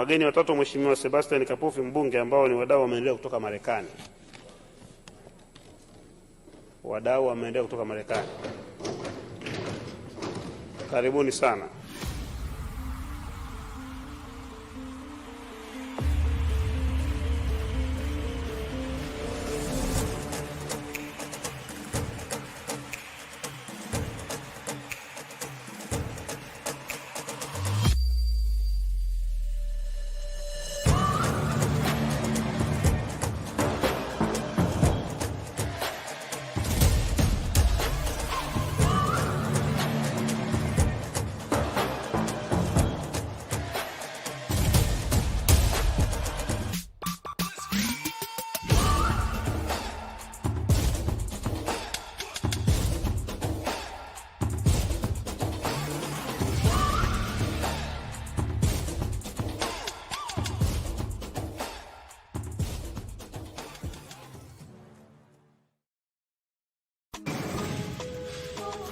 wageni watatu Mheshimiwa Sebastian Kapufi mbunge, ambao ni wadau wa maendeleo kutoka Marekani. Wadau wa maendeleo kutoka Marekani, karibuni sana.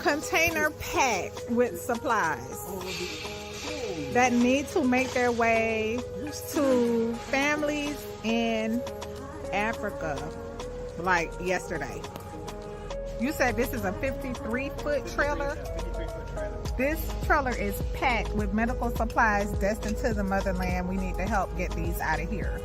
Container packed with supplies that need to make their way to families in Africa, like yesterday. You said this is a 53-foot trailer? This trailer is packed with medical supplies destined to the motherland. We need to help get these out of here.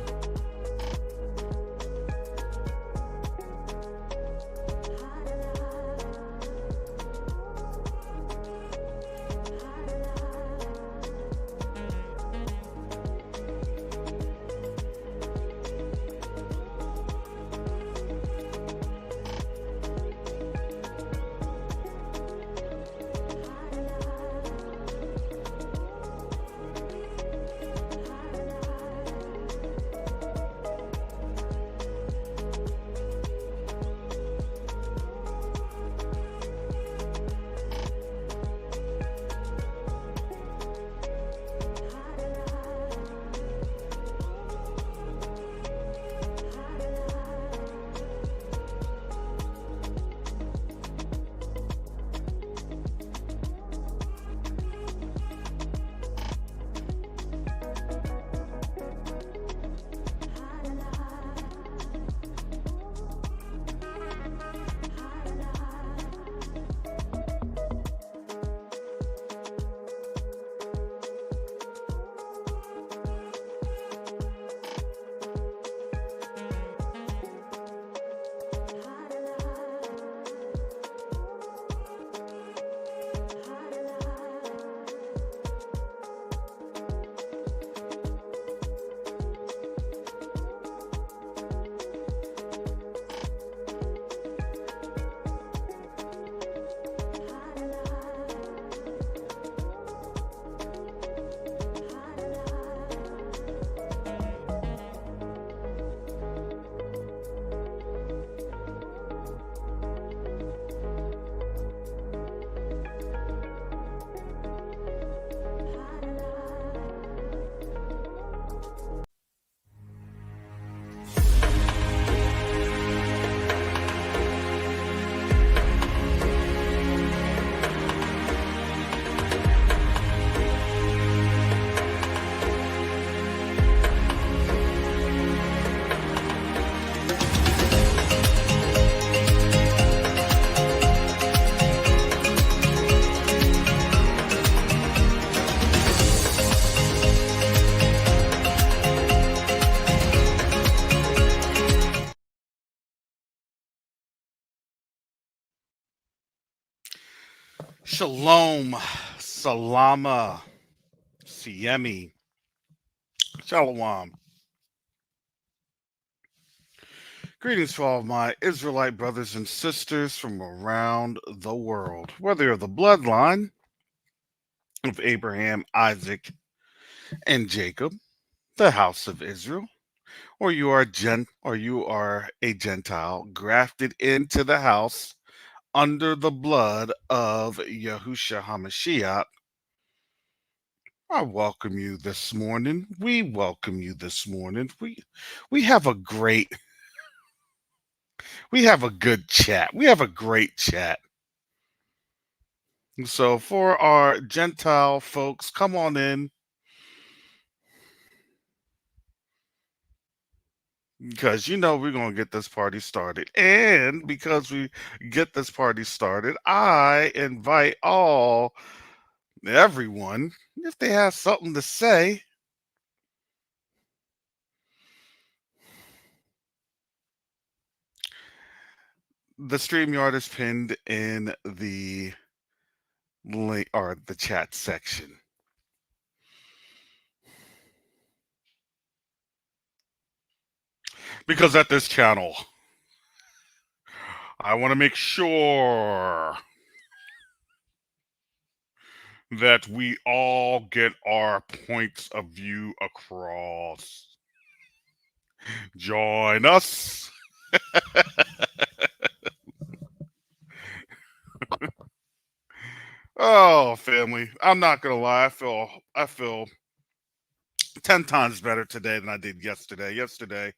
Shalom, Salama, Siemi, Shalom. Greetings to all of my Israelite brothers and sisters from around the world, whether you're the bloodline of Abraham, Isaac, and Jacob, the house of Israel, or you are a Gentile grafted into the house under the blood of Yahushua HaMashiach. I welcome you this morning. We welcome you this morning. We have a good chat. We have a great chat. So for our Gentile folks, come on in. because we're gonna get this party started. And because we get this party started, I invite everyone, if they have something to say. The StreamYard is pinned in the link or the chat section. Because at this channel, I want to make sure that we all get our points of view across. Join us. Oh, family, I'm not gonna lie. I feel 10 times better today than I did yesterday. Yesterday,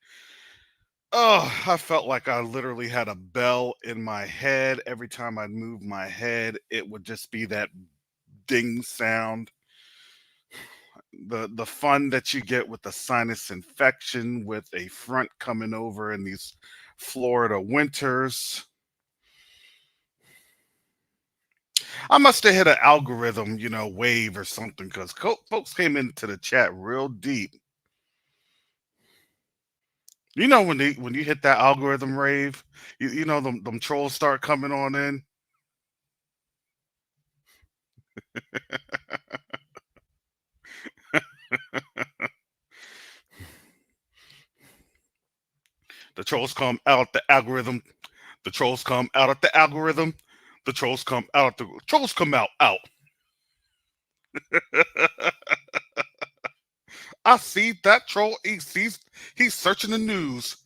oh, I felt like I literally had a bell in my head. Every time I'd move my head, it would just be that ding sound. The fun that you get with the sinus infection with a front coming over in these Florida winters. I must have hit an algorithm, wave or something, because folks came into the chat real deep. When you hit that algorithm rave, them trolls start coming on in. The trolls come out the algorithm. The trolls come out of the algorithm. The trolls come out. The trolls come out. I see that troll. He's searching the news.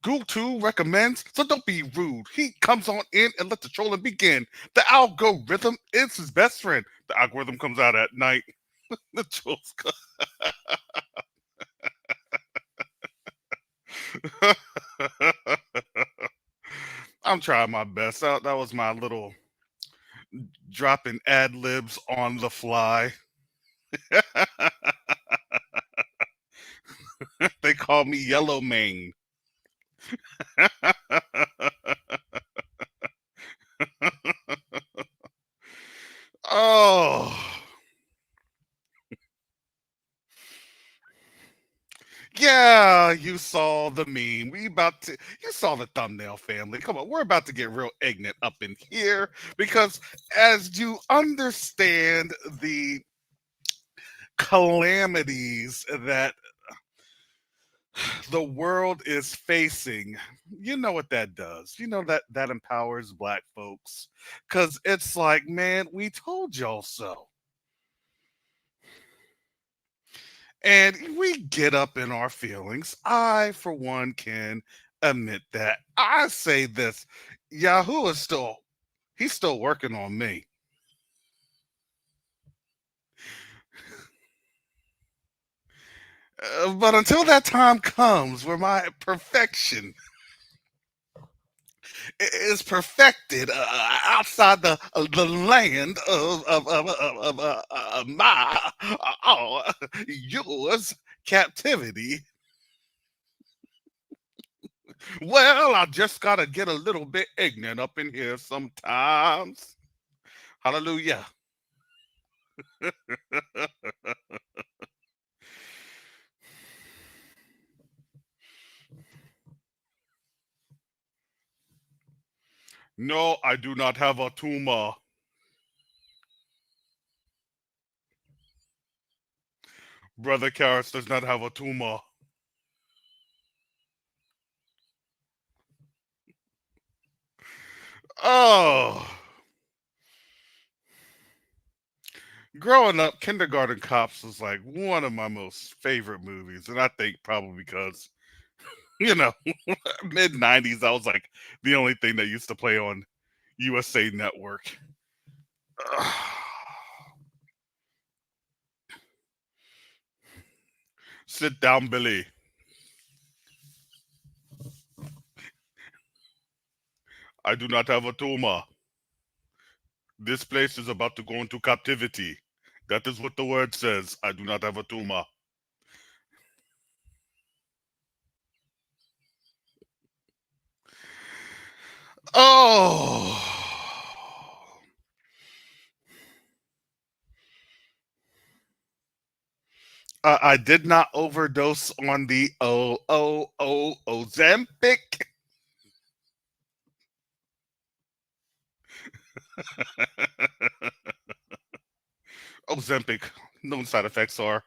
Google recommends, so don't be rude. He comes on in and let the trolling begin. The algorithm is his best friend. The algorithm comes out at night. The trolls come. I'm trying my best. That was my little dropping ad libs on the fly. They call me Yellow Mane. Oh. Yeah, you saw the meme. You saw the thumbnail, family. Come on, we're about to get real ignorant up in here because as you understand the calamities that the world is facing, you know what that does. You know that empowers black folks because it's like, man, we told y'all so. And we get up in our feelings. I, for one, can admit that. I say this Yahoo is he's still working on me. But until that time comes where my perfection is perfected outside the land of my yours captivity. Well, I just gotta get a little bit ignorant up in here sometimes. Hallelujah. No, I do not have a tumor. Brother Karras does not have a tumor. Oh. Growing up, Kindergarten Cops was like one of my most favorite movies. And I think probably because, you know, mid 90s, I was like the only thing that used to play on USA Network. Sit down, Billy. I do not have a tumor. This place is about to go into captivity. That is what the word says. I do not have a tumor. Oh, I did not overdose on the Ozempic. Ozempic. Known side effects are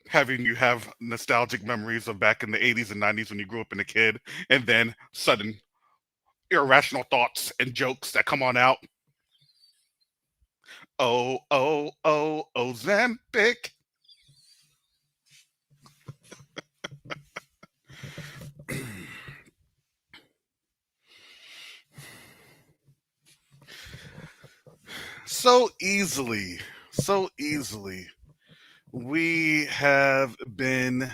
having you have nostalgic memories of back in the 80s and 90s when you grew up in a kid, and then sudden irrational thoughts and jokes that come on out. Ozempic. So easily, so easily, we have been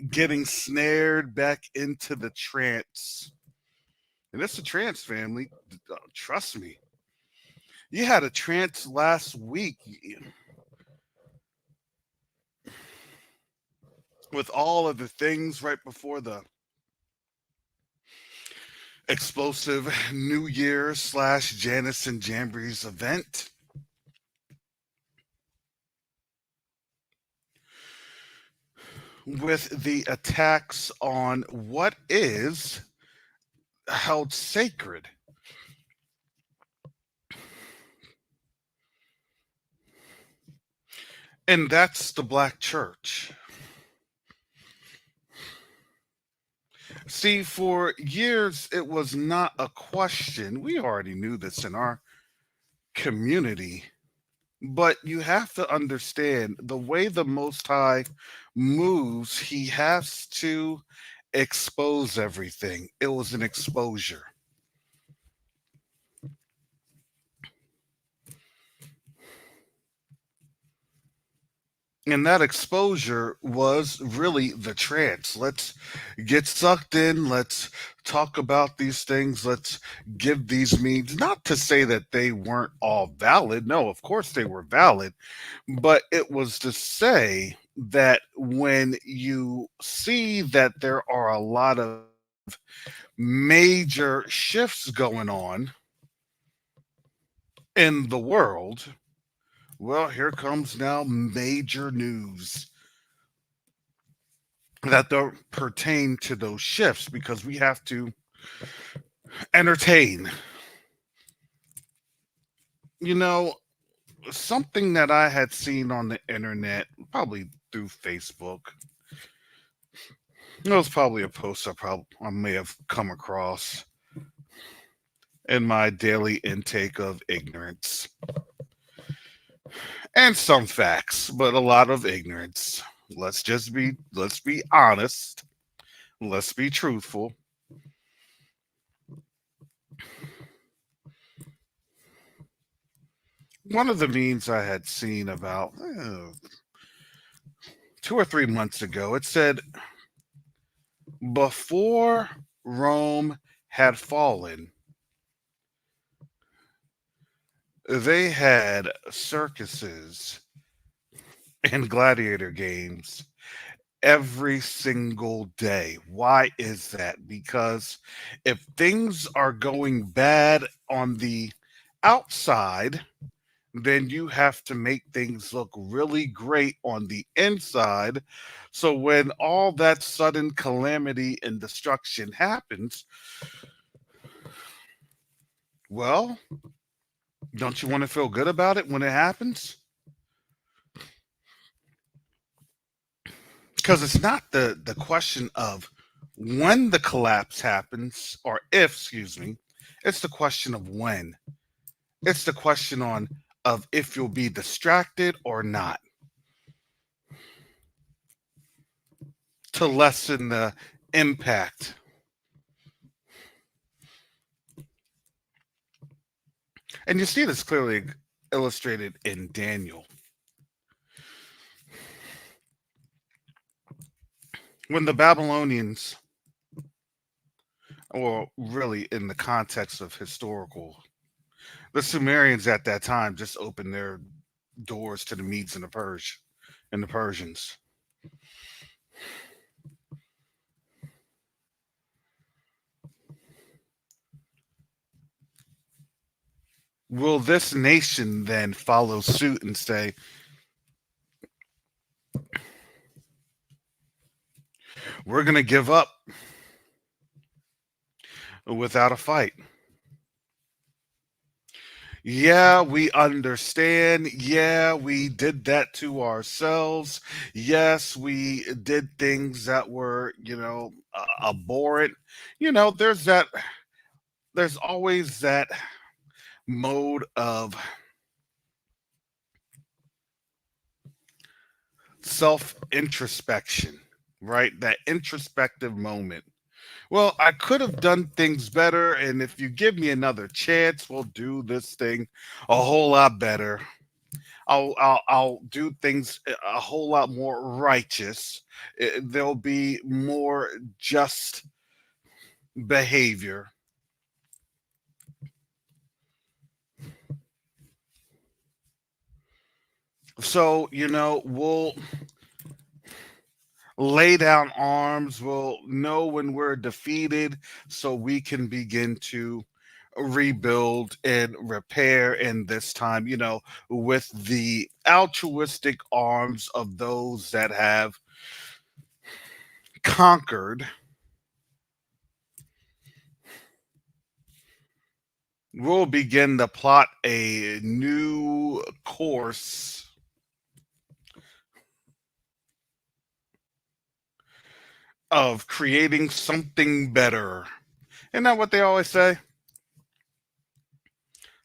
getting snared back into the trance. And it's a trance family. Trust me. You had a trance last week with all of the things right before the explosive New Year slash Janice and Jambries event. With the attacks on what is held sacred. And that's the Black Church. See, for years, it was not a question. We already knew this in our community. But you have to understand the way the Most High moves, he has to expose everything. It was an exposure. And that exposure was really the trance. Let's get sucked in. Let's talk about these things. Let's give these means. Not to say that they weren't all valid. No, of course they were valid. But it was to say that when you see that there are a lot of major shifts going on in the world, well, here comes now major news that don't pertain to those shifts because we have to entertain. You know, something that I had seen on the internet, probably through Facebook. It was probably a post I may have come across in my daily intake of ignorance and some facts, but a lot of ignorance. Let's be honest. Let's be truthful. One of the memes I had seen about 2 or 3 months ago, it said, before Rome had fallen, they had circuses and gladiator games every single day. Why is that? Because if things are going bad on the outside, then you have to make things look really great on the inside. So when all that sudden calamity and destruction happens, well, don't you want to feel good about it when it happens? Because it's not the question of when the collapse happens, or if, excuse me, it's the question of when. It's the question on of if you'll be distracted or not to lessen the impact. And you see this clearly illustrated in Daniel. When the Babylonians, or really in the context of historical, the Sumerians at that time just opened their doors to the Medes and the Persians. will this nation then follow suit and say, we're going to give up without a fight? Yeah, we understand. Yeah, we did that to ourselves. Yes, we did things that were, abhorrent. There's that, there's always that mode of self introspection, right? That introspective moment. Well, I could have done things better, and if you give me another chance, we'll do this thing a whole lot better. I'll do things a whole lot more righteous. There'll be more just behavior. So, we'll lay down arms. We'll know when we're defeated so we can begin to rebuild and repair. And this time, with the altruistic arms of those that have conquered, we'll begin to plot a new course of creating something better. Isn't that what they always say?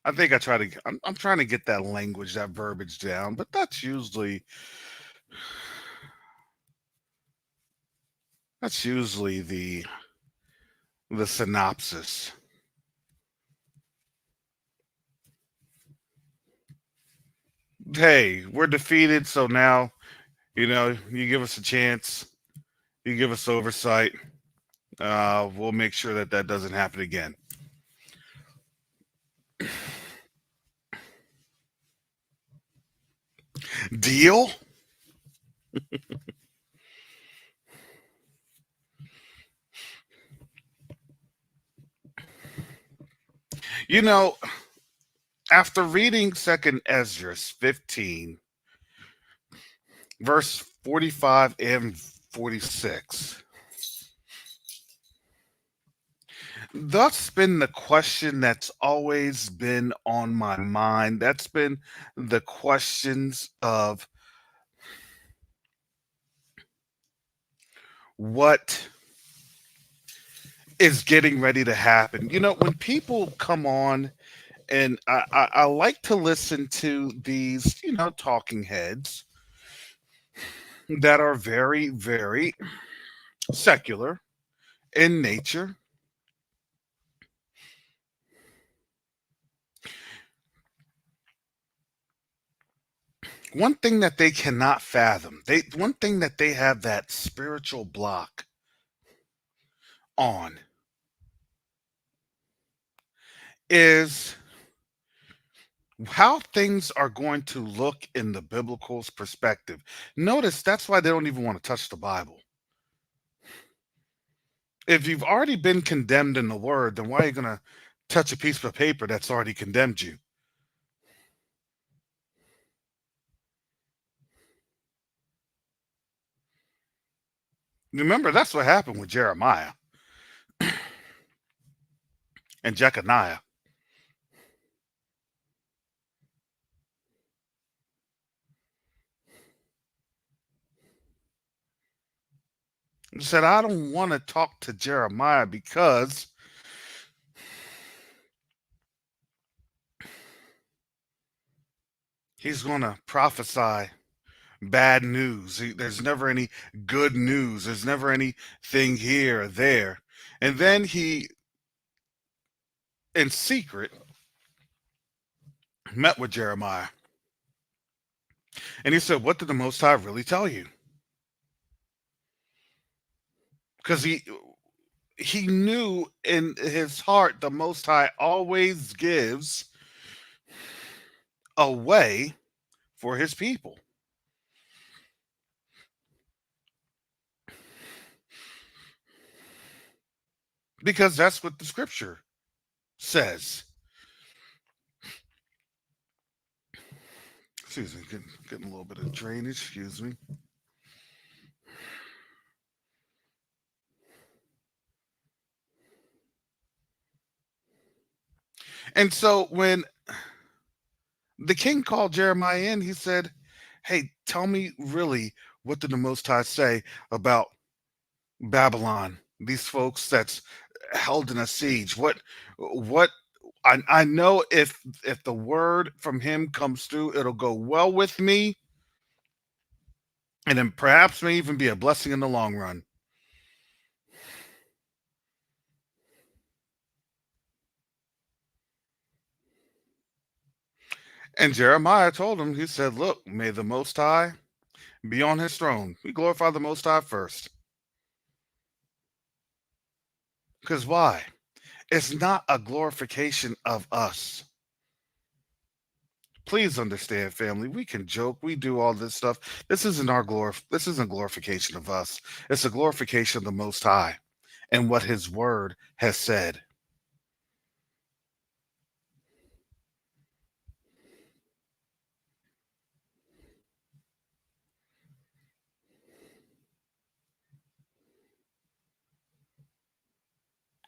I think I'm trying to get that language, that verbiage down, but that's usually the synopsis. Hey, we're defeated, so now, you give us a chance, you give us oversight. We'll make sure that that doesn't happen again. Deal? You know, after reading Second Ezra 15, verse 45 and 46, that's been the question that's always been on my mind. That's been the questions of what is getting ready to happen. When people come on, and I like to listen to these, talking heads that are very, very secular in nature. One thing that they cannot fathom, one thing that they have that spiritual block on, is how things are going to look in the biblical perspective. Notice that's why they don't even want to touch the Bible. If you've already been condemned in the word, then why are you going to touch a piece of paper that's already condemned you? Remember, that's what happened with Jeremiah and Jeconiah. He said, I don't want to talk to Jeremiah because he's going to prophesy bad news. There's never any good news. There's never anything here or there. And then he, in secret, met with Jeremiah. And he said, what did the Most High really tell you? Because he knew in his heart the Most High always gives a way for his people. Because that's what the scripture says. Excuse me, getting a little bit of drainage. Excuse me. And so when the king called Jeremiah in, he said, "Hey, tell me really what did the Most High say about Babylon? These folks that's held in a siege. What? I know if the word from him comes through, it'll go well with me, and then perhaps may even be a blessing in the long run." And Jeremiah told him, he said, "Look, may the Most High be on his throne. We glorify the Most High first. Because why? It's not a glorification of us. Please understand, family. We can joke, we do all this stuff. This isn't our this isn't glorification of us. It's a glorification of the Most High and what his word has said.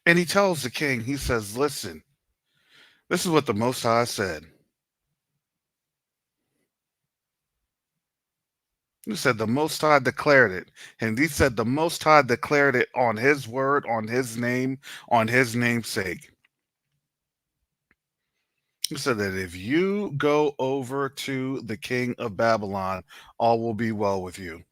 And he tells the king, he says, "Listen, this is what the Most High said." He said the Most High declared it. And he said the Most High declared it on his word, on his name, on his namesake. He said that if you go over to the king of Babylon, all will be well with you.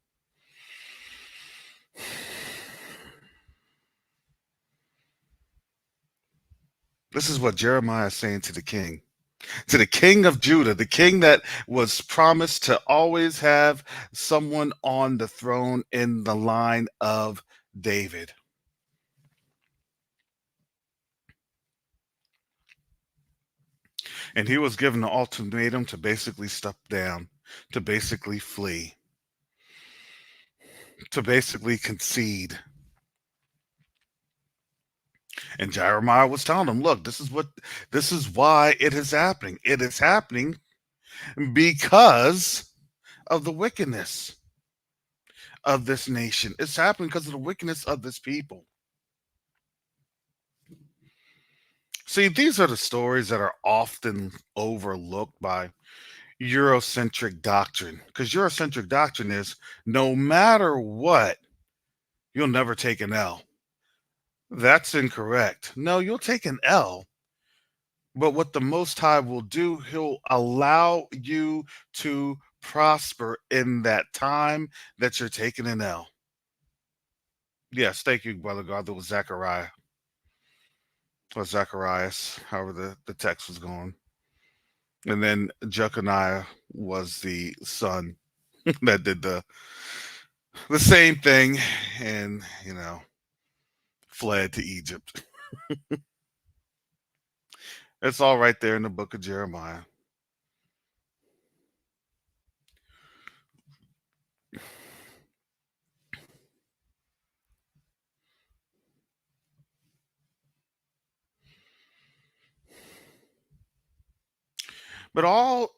This is what Jeremiah is saying to the king of Judah, the king that was promised to always have someone on the throne in the line of David. And he was given an ultimatum to basically step down, to basically flee, to basically concede. And Jeremiah was telling him, "Look, this is why it is happening. It is happening because of the wickedness of this nation. It's happening because of the wickedness of this people." See, these are the stories that are often overlooked by Eurocentric doctrine. Because Eurocentric doctrine is no matter what, you'll never take an L. That's incorrect. No, you'll take an L. But what the Most High will do, he'll allow you to prosper in that time that you're taking an L. Yes, thank you, Brother God. That was Zechariah. Or Zacharias, however the text was going. And then Jeconiah was the son that did the same thing and, fled to Egypt. It's all right there in the book of Jeremiah. But all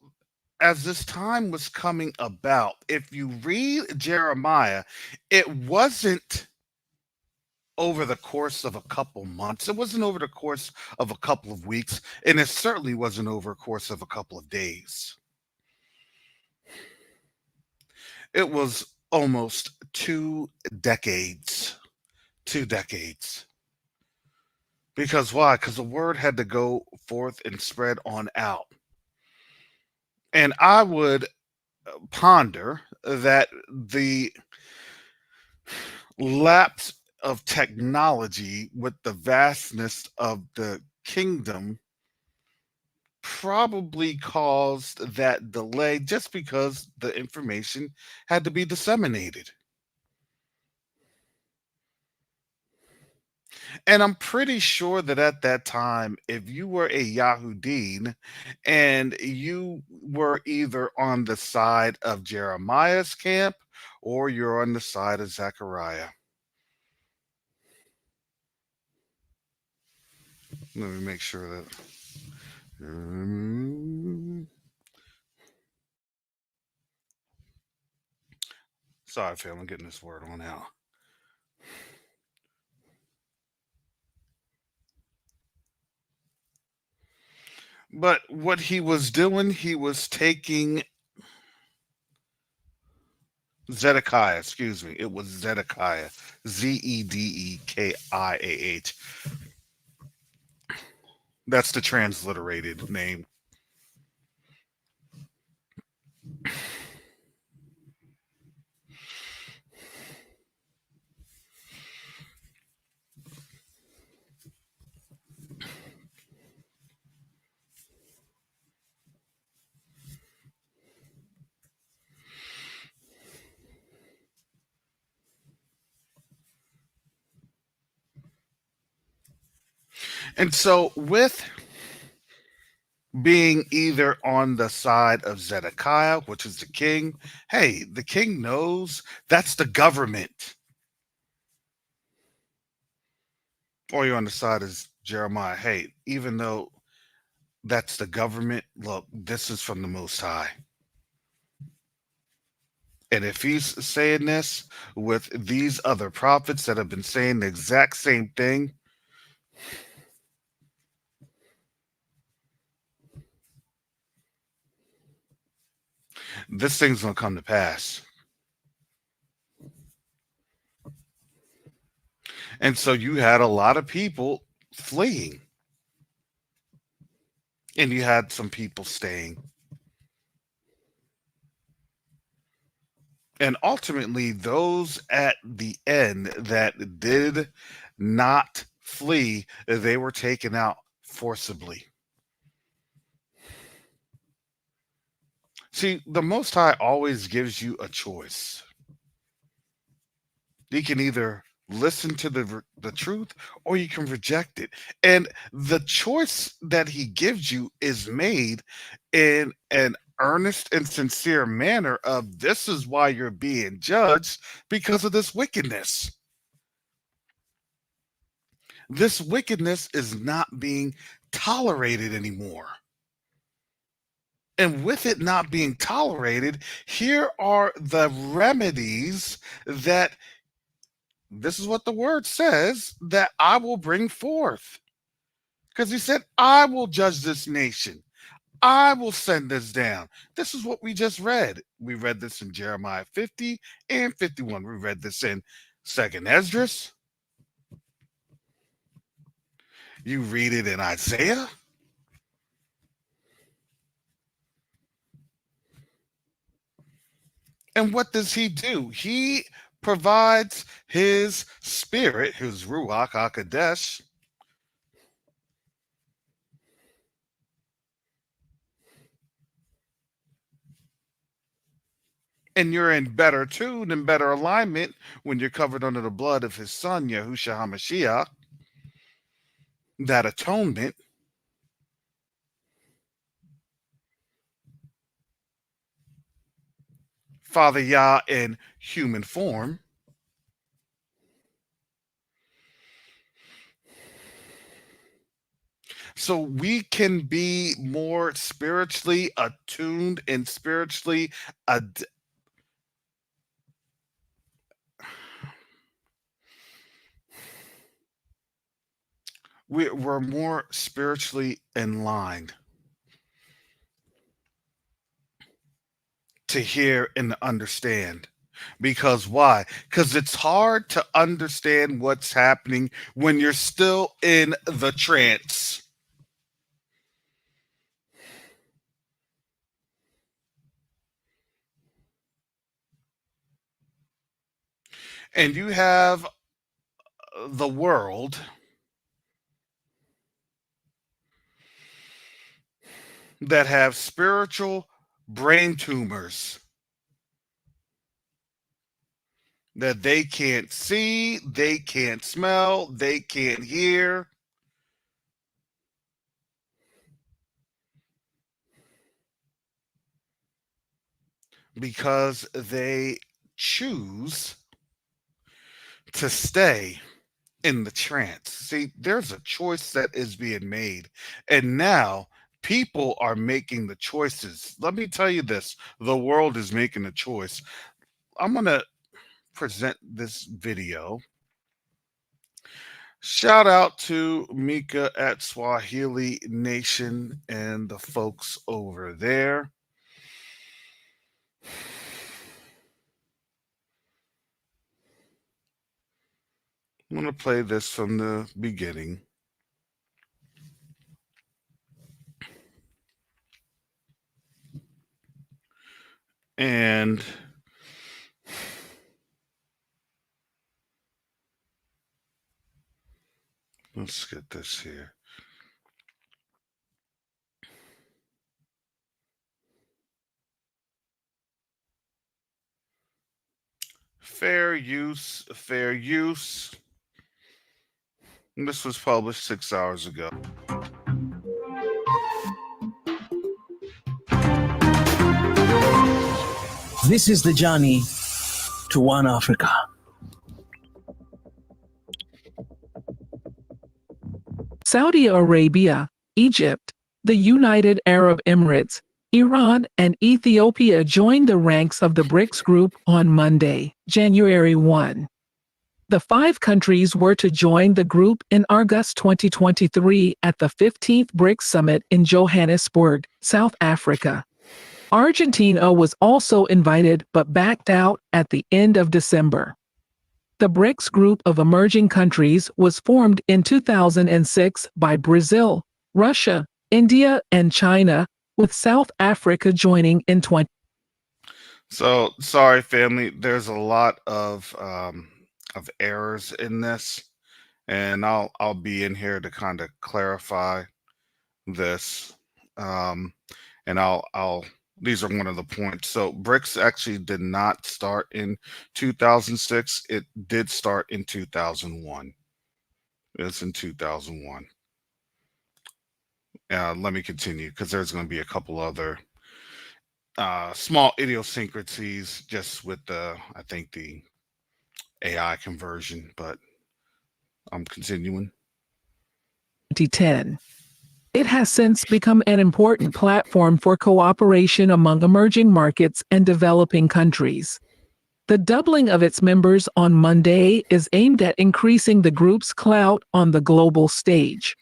as this time was coming about, if you read Jeremiah, it wasn't over the course of a couple months. It wasn't over the course of a couple of weeks, and it certainly wasn't over a course of a couple of days. It was almost 2 decades. 2 decades. Because why? Because the word had to go forth and spread on out. And I would ponder that the lapse of technology with the vastness of the kingdom probably caused that delay just because the information had to be disseminated. And I'm pretty sure that at that time, if you were a Yahudin and you were either on the side of Jeremiah's camp or you're on the side of Zechariah. Let me make sure that. Sorry, fam, I'm getting this word on out. But what he was doing, he was taking Zedekiah, excuse me. It was Zedekiah. Zedekiah. That's the transliterated name. And so, with being either on the side of Zedekiah, which is the king, hey, the king knows that's the government. Or you're on the side of Jeremiah, hey, even though that's the government, look, this is from the Most High. And if he's saying this with these other prophets that have been saying the exact same thing, this thing's going to come to pass. And so you had a lot of people fleeing, and you had some people staying. And ultimately, those at the end that did not flee, they were taken out forcibly. See, the Most High always gives you a choice. You can either listen to the truth or you can reject it. And the choice that he gives you is made in an earnest and sincere manner of this is why you're being judged because of this wickedness. This wickedness is not being tolerated anymore. And with it not being tolerated, here are the remedies that this is what the word says that I will bring forth. Because he said, I will judge this nation. I will send this down. This is what we just read. We read this in Jeremiah 50 and 51. We read this in 2nd Esdras. You read it in Isaiah. And what does he do? He provides his spirit, his Ruach HaKodesh, and you're in better tune and better alignment when you're covered under the blood of his son, Yahushua HaMashiach, that atonement. Father Yah in human form. So we can be more spiritually attuned and spiritually ad- we're more spiritually in line to hear and understand. Because why? Because it's hard to understand what's happening when you're still in the trance. And you have the world that have spiritual brain tumors that they can't see, they can't smell, they can't hear. Because they choose to stay in the trance. See, there's a choice that is being made. And now people are making the choices. Let me tell you this, the world is making a choice. I'm going to present this video. Shout out to Mika at Swahili Nation and the folks over there. I'm going to play this from the beginning. And let's get this here. Fair use, fair use. And this was published 6 hours ago. This is the journey to one Africa. Saudi Arabia, Egypt, the United Arab Emirates, Iran, and Ethiopia joined the ranks of the Brics group on Monday, January 1. The 5 countries were to join the group in August 2023 at the 15th Brics Summit in Johannesburg, South Africa. Argentina was also invited but backed out at the end of December. The Brics group of emerging countries was formed in 2006 by Brazil, Russia, India, and China, with South Africa joining in 20. So sorry, family. There's a lot of errors in this, and I'll be in here to kind of clarify this. And I'll these are one of the points. So Brics actually did not start in 2006. It did start in 2001. It's in 2001. Let me continue because there's going to be a couple other small idiosyncrasies just with I think the AI conversion, but I'm continuing. 2010. It has since become an important platform for cooperation among emerging markets and developing countries. The doubling of its members on Monday is aimed at increasing the group's clout on the global stage.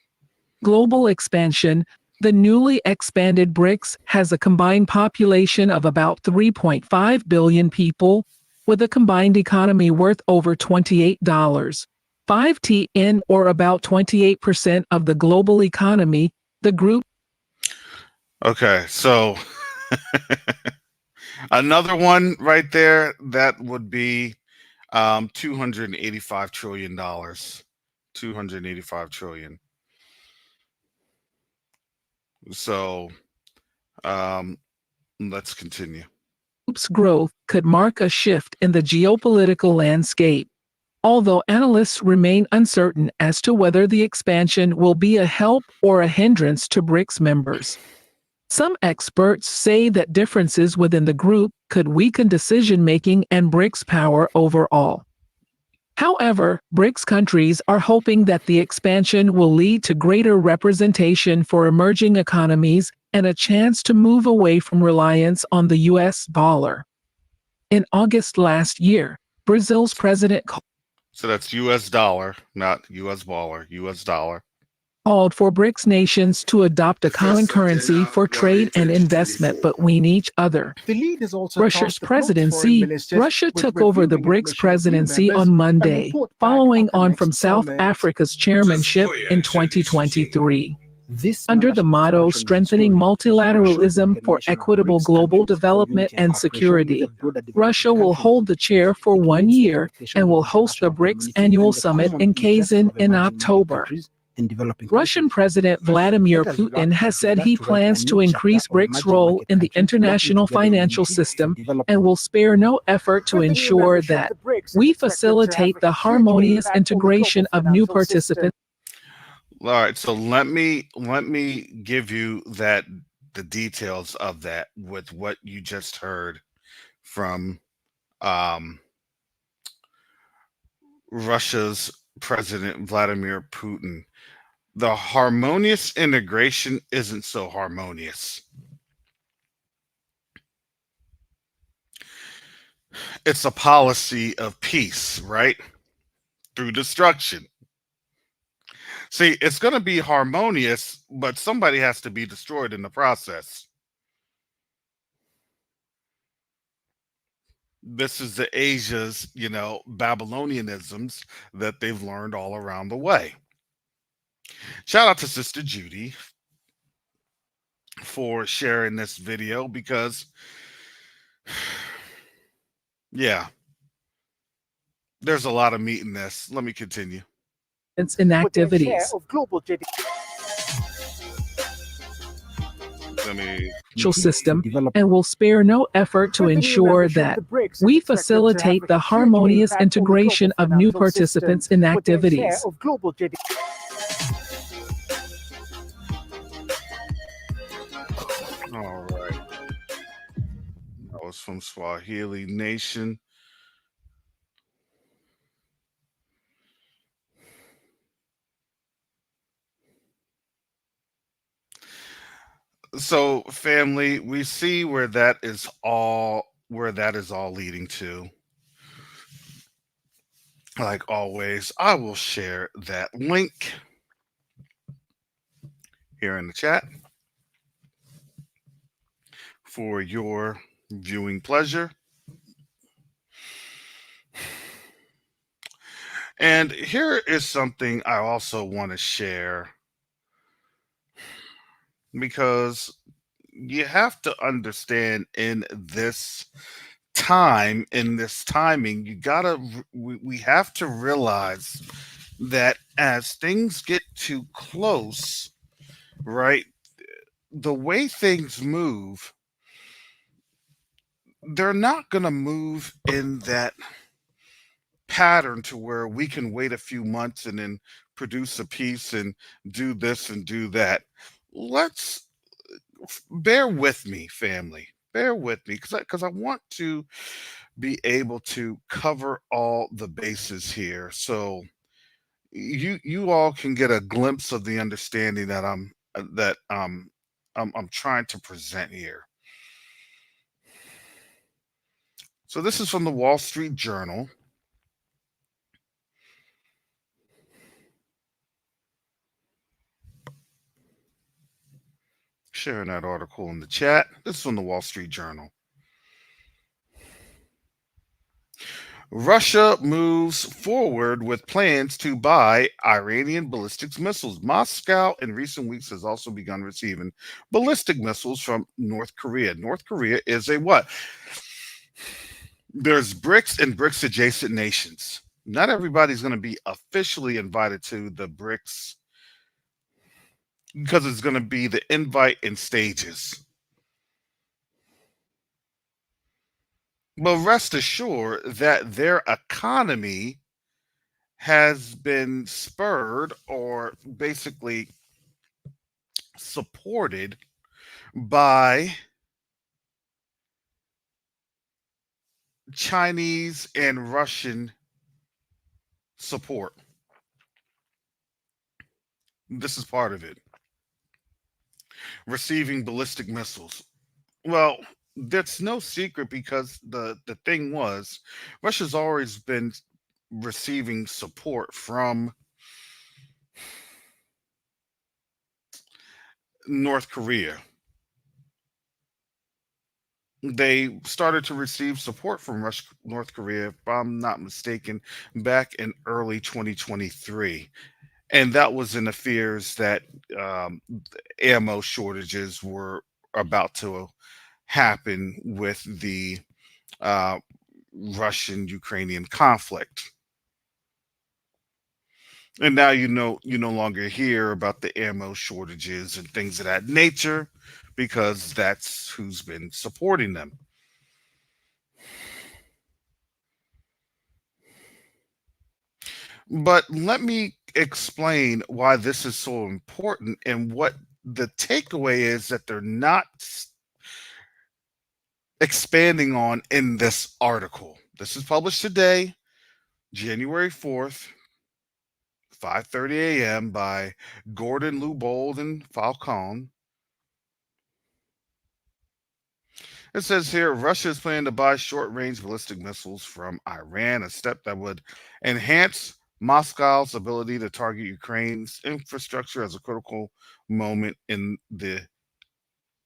Global expansion. The newly expanded Brics has a combined population of about 3.5 billion people, with a combined economy worth over $28.5 tn, or about 28% of the global economy. The group. Okay, so another one right there, that would be $285 trillion. $285 trillion. So let's continue. Group's growth could mark a shift in the geopolitical landscape, although analysts remain uncertain as to whether the expansion will be a help or a hindrance to Brics members. Some experts say that differences within the group could weaken decision-making and Brics' power overall. However, Brics countries are hoping that the expansion will lead to greater representation for emerging economies and a chance to move away from reliance on the US dollar. In August last year, Brazil's president So that's US dollar, not US baller, US dollar. Called for Brics nations to adopt a common currency for trade and investment between each other. Russia's presidency. Russia took over the Brics presidency on Monday, following on from South Africa's chairmanship in 2023. Under the motto Strengthening Multilateralism for Equitable Global Development and Security, Russia will hold the chair for 1 year and will host the Brics annual summit in Kazan in October. Russian President Vladimir Putin has said he plans to increase Brics' role in the international financial system and will spare no effort to ensure that we facilitate the harmonious integration of new participants. All right, so let me give you the details of that with what you just heard from Russia's President Vladimir Putin. The harmonious integration isn't so harmonious. It's a policy of peace, right? Through destruction. See, it's going to be harmonious, but somebody has to be destroyed in the process. This is the Asia's, Babylonianisms that they've learned all around the way. Shout out to Sister Judy for sharing this video because, yeah, there's a lot of meat in this. Let me continue. In activities. Let me System and will spare no effort to ensure that we facilitate the harmonious integration of new participants in activities. All right. That was from Swahili Nation. So, family, we see where that is all leading to. Like always, I will share that link here in the chat for your viewing pleasure. And here is something I also want to share because you have to understand in this time, in this timing, we have to realize that as things get too close, right, the way things move, they're not going to move in that pattern to where we can wait a few months and then produce a piece and do this and do that. Let's bear with me, family. Bear with me because I want to be able to cover all the bases here. So you all can get a glimpse of the understanding that I'm trying to present here. So this is from the Wall Street Journal. Sharing that article in the chat. This is from the Wall Street Journal. Russia moves forward with plans to buy Iranian ballistic missiles. Moscow in recent weeks has also begun receiving ballistic missiles from North Korea. North Korea is a what? There's Brics and Brics adjacent nations. Not everybody's going to be officially invited to the Brics because it's going to be the invite in stages. But rest assured that their economy has been spurred or basically supported by Chinese and Russian support. This is part of it. Receiving ballistic missiles. Well, that's no secret because the thing was Russia's always been receiving support from North Korea. They started to receive support from North Korea, if I'm not mistaken, back in early 2023. And that was in the fears that ammo shortages were about to happen with the uh, Russian-Ukrainian conflict. And now you no longer hear about the ammo shortages and things of that nature because that's who's been supporting them. But let me explain why this is so important and what the takeaway is that they're not expanding on in this article. This is published today, January 4th, 5:30 a.m. by Gordon Lubold and Falcon. It says here Russia is planning to buy short range ballistic missiles from Iran, a step that would enhance Moscow's ability to target Ukraine's infrastructure as a critical moment in the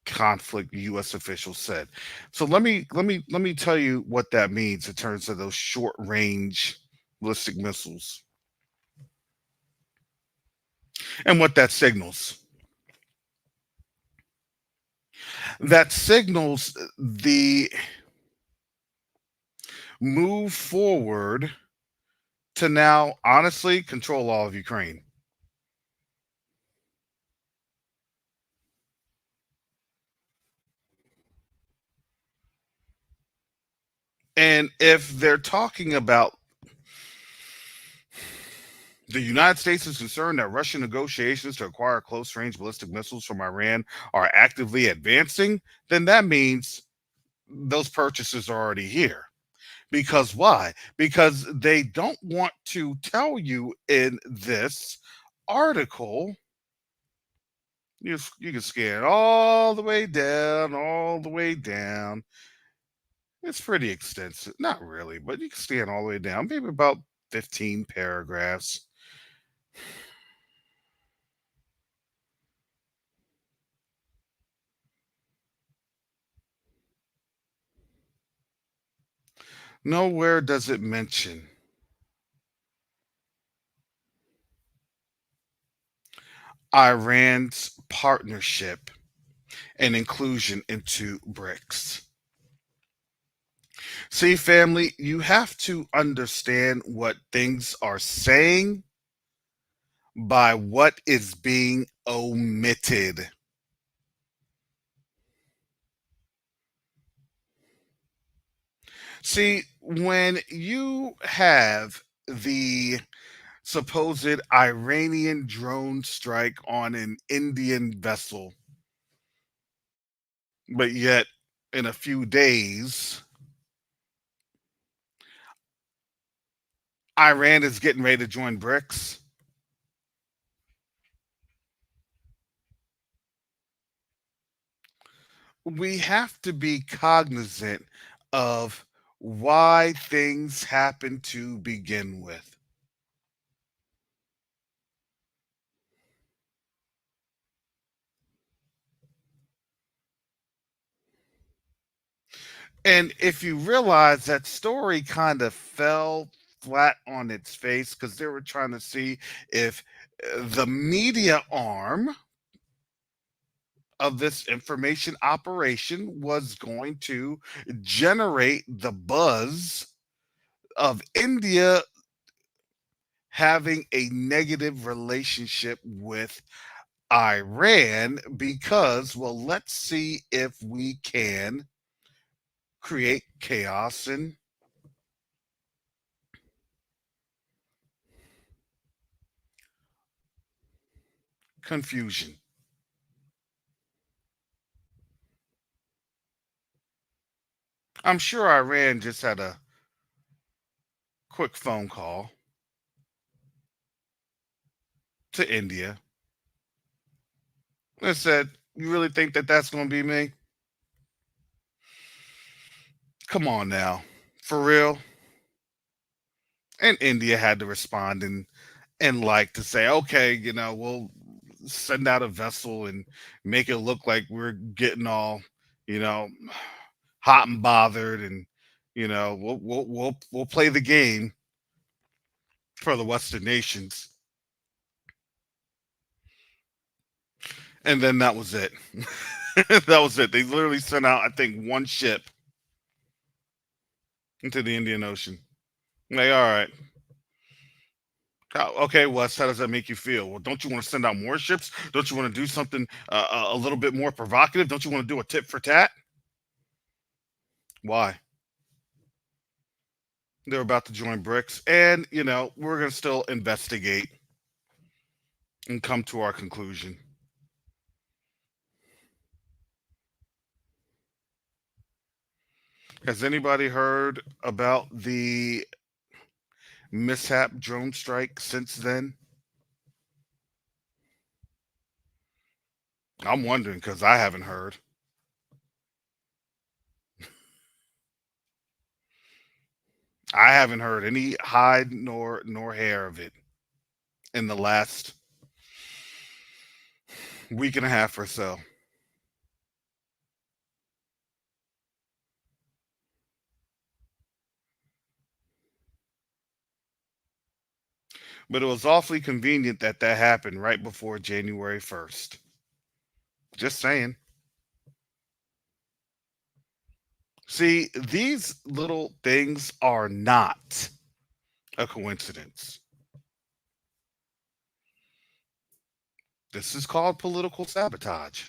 conflict, U.S. officials said. So let me tell you what that means in terms of those short range ballistic missiles and what that signals. That signals the move forward to now honestly control all of Ukraine. And if they're talking about the United States is concerned that Russian negotiations to acquire close range ballistic missiles from Iran are actively advancing, then that means those purchases are already here. Because why? Because they don't want to tell you in this article. You can scan all the way down, all the way down. It's pretty extensive. Not really, but you can scan all the way down, maybe about 15 paragraphs. Nowhere does it mention Iran's partnership and inclusion into Brics. See, family, you have to understand what things are saying by what is being omitted. See, when you have the supposed Iranian drone strike on an Indian vessel, but yet in a few days, Iran is getting ready to join Brics. We have to be cognizant of why things happen to begin with. And if you realize that story kind of fell flat on its face because they were trying to see if the media arm of this information operation was going to generate the buzz of India having a negative relationship with Iran because, well, let's see if we can create chaos and confusion. I'm sure Iran just had a quick phone call to India and said, "You really think that that's going to be me? Come on now, for real?" And India had to respond and like to say, "Okay, we'll send out a vessel and make it look like we're getting all, you know, hot and bothered, and we'll play the game for the Western nations." And then that was it. That was it. They literally sent out, I think, one ship into the Indian Ocean. Like, all right. Okay, Wes, how does that make you feel? Well, don't you want to send out more ships? Don't you want to do something a little bit more provocative? Don't you want to do a tit for tat? Why? They're about to join Brics, and we're gonna still investigate and come to our conclusion. Has anybody heard about the mishap drone strike since then? I'm wondering because I haven't heard. I haven't heard any hide nor hair of it in the last week and a half or so. But it was awfully convenient that that happened right before January 1st. Just saying. See, these little things are not a coincidence. This is called political sabotage.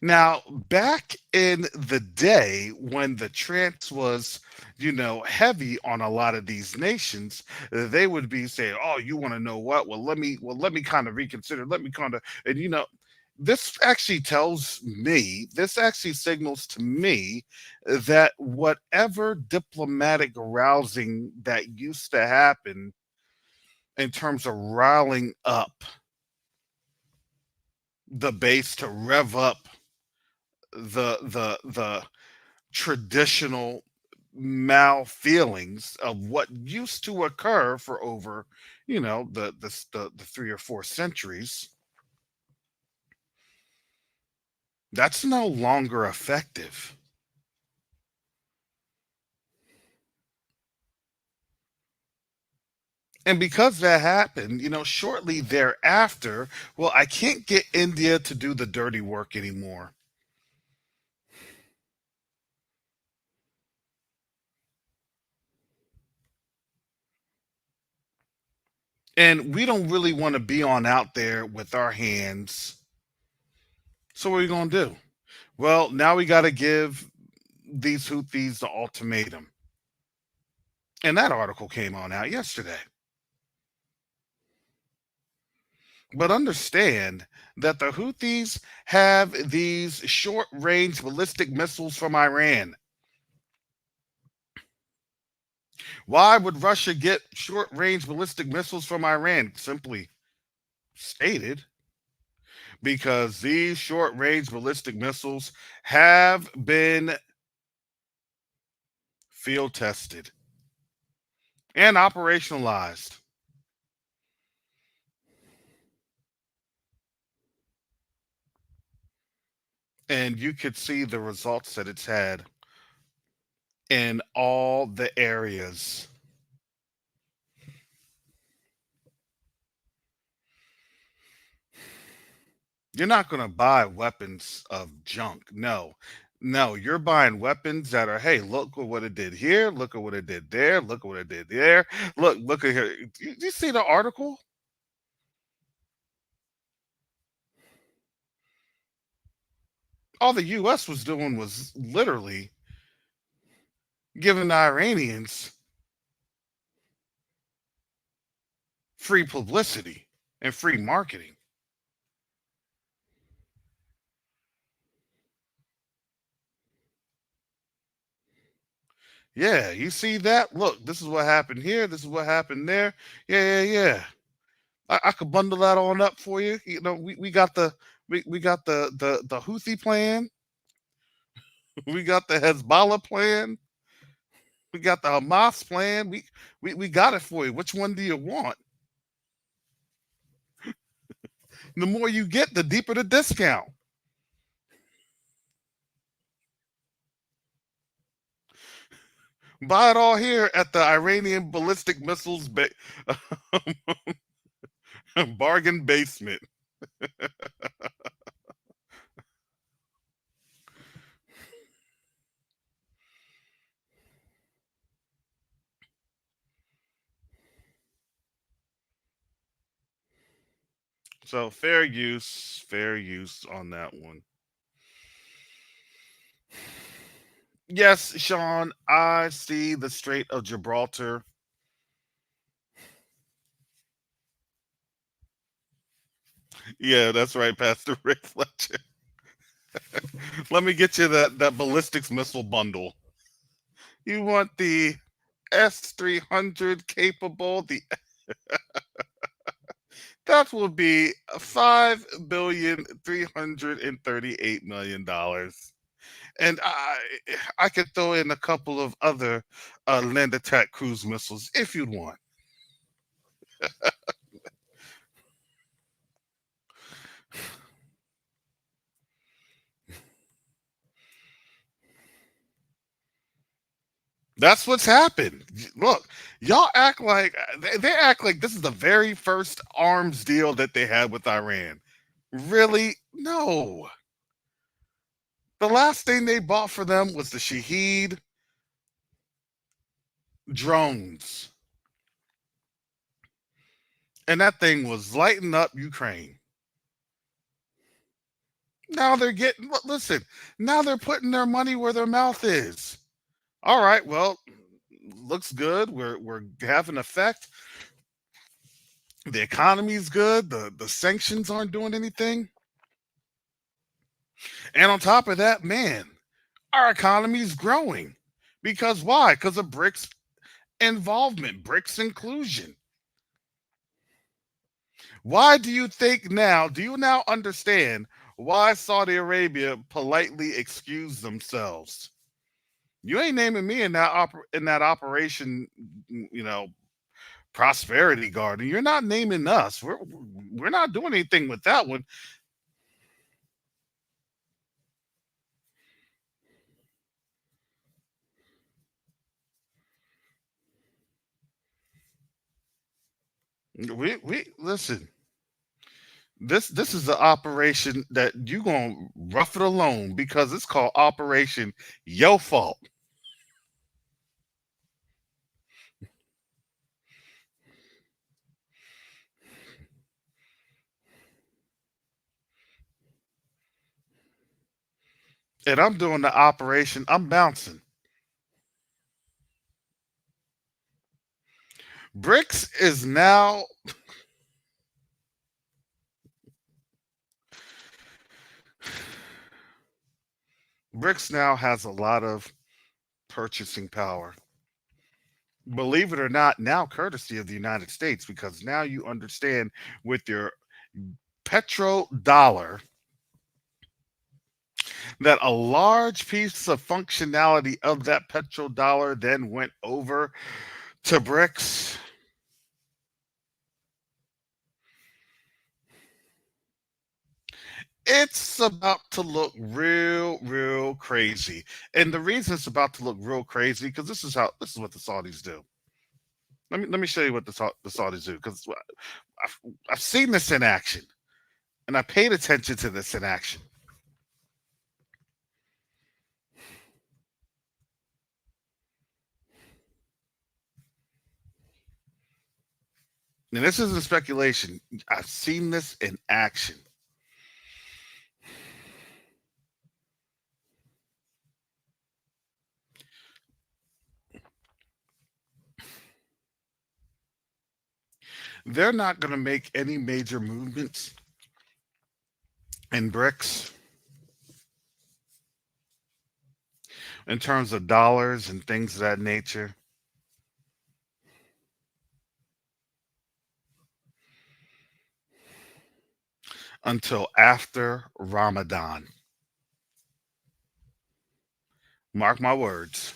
Now, back in the day when the trance was, heavy on a lot of these nations, they would be saying, "Oh, you want to know what? Well, let me kind of reconsider. Let me kind of," and this actually tells me, this actually signals to me that whatever diplomatic rousing that used to happen in terms of riling up the base to rev up the traditional mal feelings of what used to occur for over the 3 or 4 centuries, that's no longer effective. And because that happened, shortly thereafter, well, I can't get India to do the dirty work anymore. And we don't really want to be on out there with our hands. So what are we going to do? Well, now we got to give these Houthis the ultimatum. And that article came on out yesterday. But understand that the Houthis have these short range ballistic missiles from Iran. Why would Russia get short range ballistic missiles from Iran? Simply stated, because these short range ballistic missiles have been field tested and operationalized. And you could see the results that it's had in all the areas. You're not going to buy weapons of junk. No, you're buying weapons that are, hey, look at what it did here. Look at what it did there. Look at what it did there. Look at here. You see the article? All the U.S. was doing was literally giving the Iranians free publicity and free marketing. Yeah, you see that? Look, this is what happened here. This is what happened there. Yeah. I could bundle that on up for you. We got we got the Houthi plan. We got the Hezbollah plan. We got the Hamas plan. We got it for you. Which one do you want? The more you get, the deeper the discount. Buy it all here at the Iranian ballistic missiles bargain basement. So fair use on that one. Yes, Sean, I see the Strait of Gibraltar. Yeah, that's right, Pastor Rick Fletcher. Let me get you that ballistics missile bundle. You want the S-300 capable? That will be $5,338,000,000. And I could throw in a couple of other land attack cruise missiles if you'd want. That's what's happened. Look, y'all act like they act like this is the very first arms deal that they had with Iran. Really? No. The last thing they bought for them was the Shaheed drones. And that thing was lighting up Ukraine. Now they're getting, listen, now they're putting their money where their mouth is. All right, well, looks good. We're having effect. The economy's good. The sanctions aren't doing anything. And on top of that, man, our economy's growing. Because why? Because of BRICS involvement, BRICS inclusion. Why do you think now, do you now understand why Saudi Arabia politely excused themselves? You ain't naming me in that operation, you know, prosperity garden. You're not naming us. We're not doing anything with that one. We listen. This is the operation that you gonna rough it alone because it's called Operation Yo Fault. And I'm doing the operation. I'm bouncing. Brics is now Brics now has a lot of purchasing power. Believe it or not, now courtesy of the United States, because now you understand with your petrodollar that a large piece of functionality of that petrodollar then went over to BRICS. It's about to look real crazy. And the reason it's about to look real crazy, because this is what the Saudis do. Let me show you what the Saudis do, because I've seen this in action, and I paid attention to this in action. And this isn't speculation. I've seen this in action. They're not going to make any major movements in BRICS in terms of dollars and things of that nature until after Ramadan. Mark my words.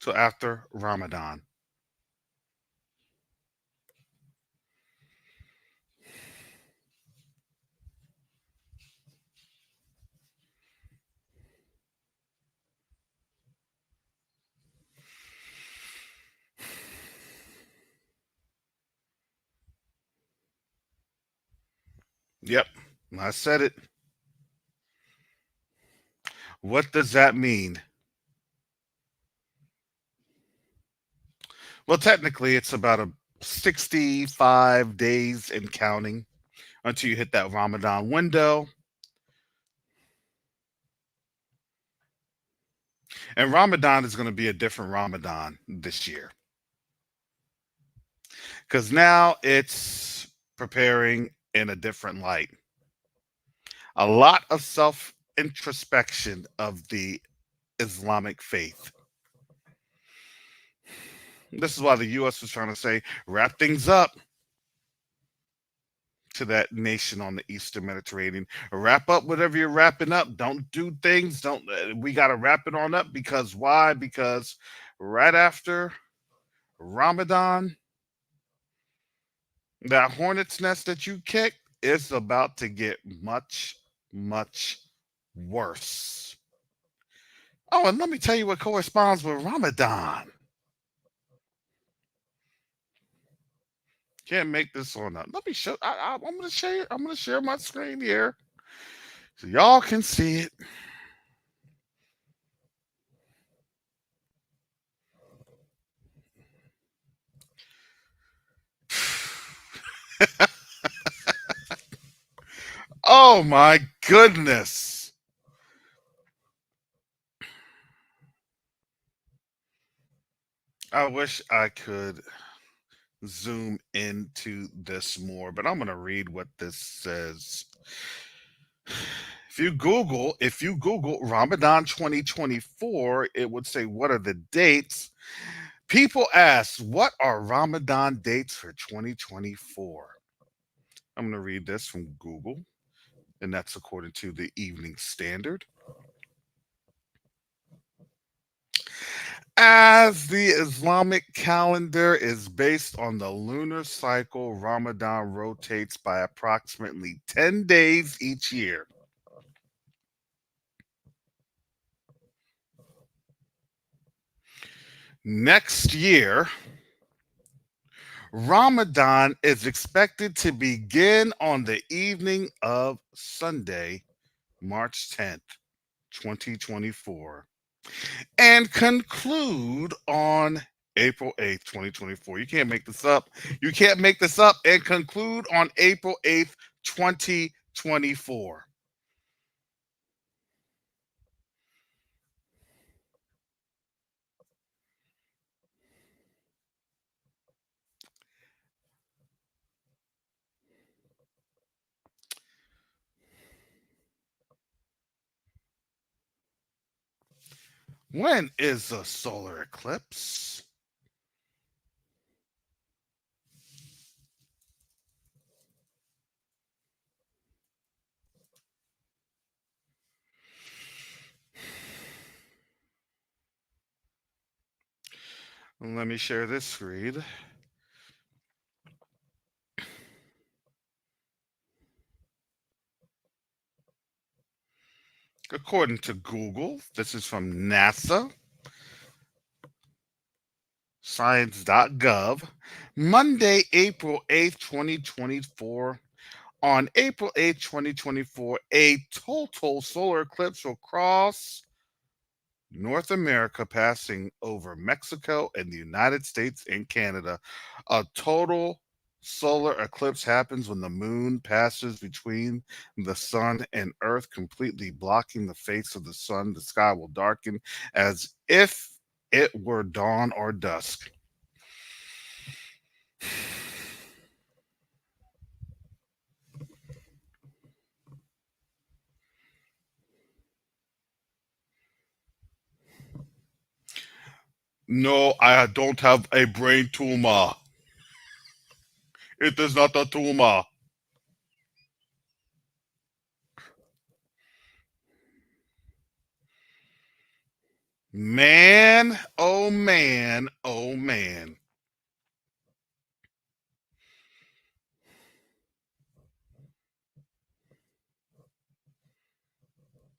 So after Ramadan. Yep, I said it. What does that mean? Well, technically, it's about 65 days and counting until you hit that Ramadan window. And Ramadan is going to be a different Ramadan this year. Because now it's preparing in a different light. A lot of self introspection of the Islamic faith. This is why the U.S. was trying to say, wrap things up. to that nation on the Eastern Mediterranean. Wrap up whatever you're wrapping up. Don't do things. Don't. We got to wrap it on up because why? Because right after Ramadan, that hornet's nest that you kicked is about to get much, much worse. Oh, and let me tell you what corresponds with Ramadan. Can't make this on up. Let me show. I'm gonna share. I'm gonna share my screen here so y'all can see it. Oh my goodness. I wish I could zoom into this more, but I'm going to read what this says. If you Google Ramadan 2024, it would say, what are the dates? People ask, what are Ramadan dates for 2024? I'm going to read this from Google, and that's according to the Evening Standard. As the Islamic calendar is based on the lunar cycle, Ramadan rotates by approximately 10 days each year. Next year, Ramadan is expected to begin on the evening of Sunday, March 10th, 2024, and conclude on April 8th, 2024. You can't make this up. You can't make this up and conclude on April 8th, 2024. When is a solar eclipse? Let me share this screen. According to Google, this is from NASA, science.gov, Monday, April 8th, 2024. On April 8th, 2024, a total solar eclipse will cross North America, passing over Mexico and the United States and Canada. A total solar eclipse happens when the moon passes between the sun and earth, completely blocking the face of the sun. The sky will darken as if it were dawn or dusk. No, I don't have a brain tumor. It is not a tumor. Man, oh man, oh man.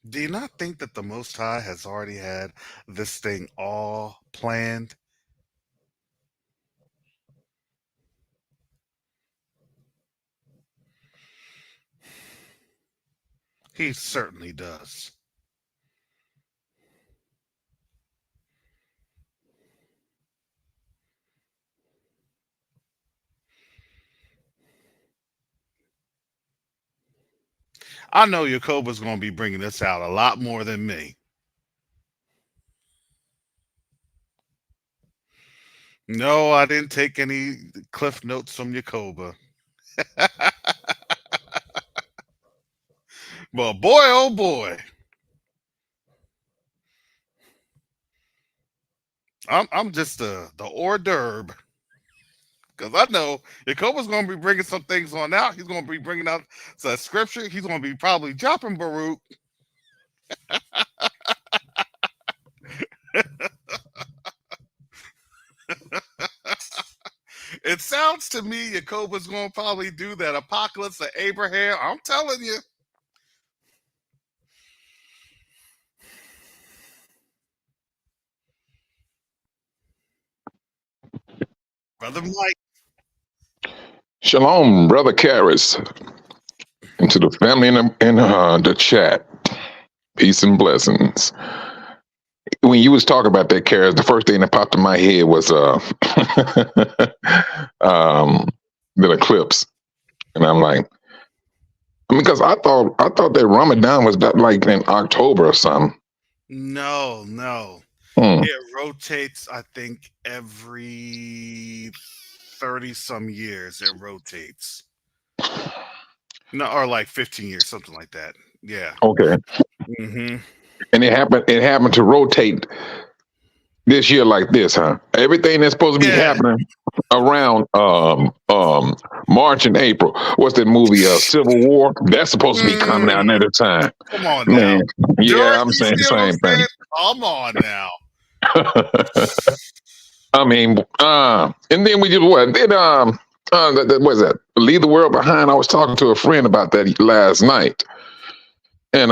Do you not think that the Most High has already had this thing all planned? He certainly does. I know Yakoba's going to be bringing this out a lot more than me. No, I didn't take any cliff notes from Yakoba. But boy, oh boy. I'm just the hors d'oeuvre. Because I know Jacobus going to be bringing some things on out. He's going to be bringing out the scripture. He's going to be probably dropping Baruch. It sounds to me Jacobus going to probably do that Apocalypse of Abraham. I'm telling you. Brother Mike. Shalom, Brother Karis, and to the family in the chat. Peace and blessings. When you was talking about that, Karis, the first thing that popped in my head was the eclipse, and I'm like, because I thought that Ramadan was like in October or something. No. It rotates, I think, every 30 some years. It rotates. No, or like 15 years, something like that. Yeah. Okay. Mm-hmm. And it happened to rotate this year like this, huh? Everything that's supposed to be happening around March and April. What's that movie? Civil War. That's supposed to be coming out another time. Come on, man. Now. Yeah, I'm saying the same thing. Come on now. I mean, and then we did what? Then what is that? Leave the World Behind. I was talking to a friend about that last night, and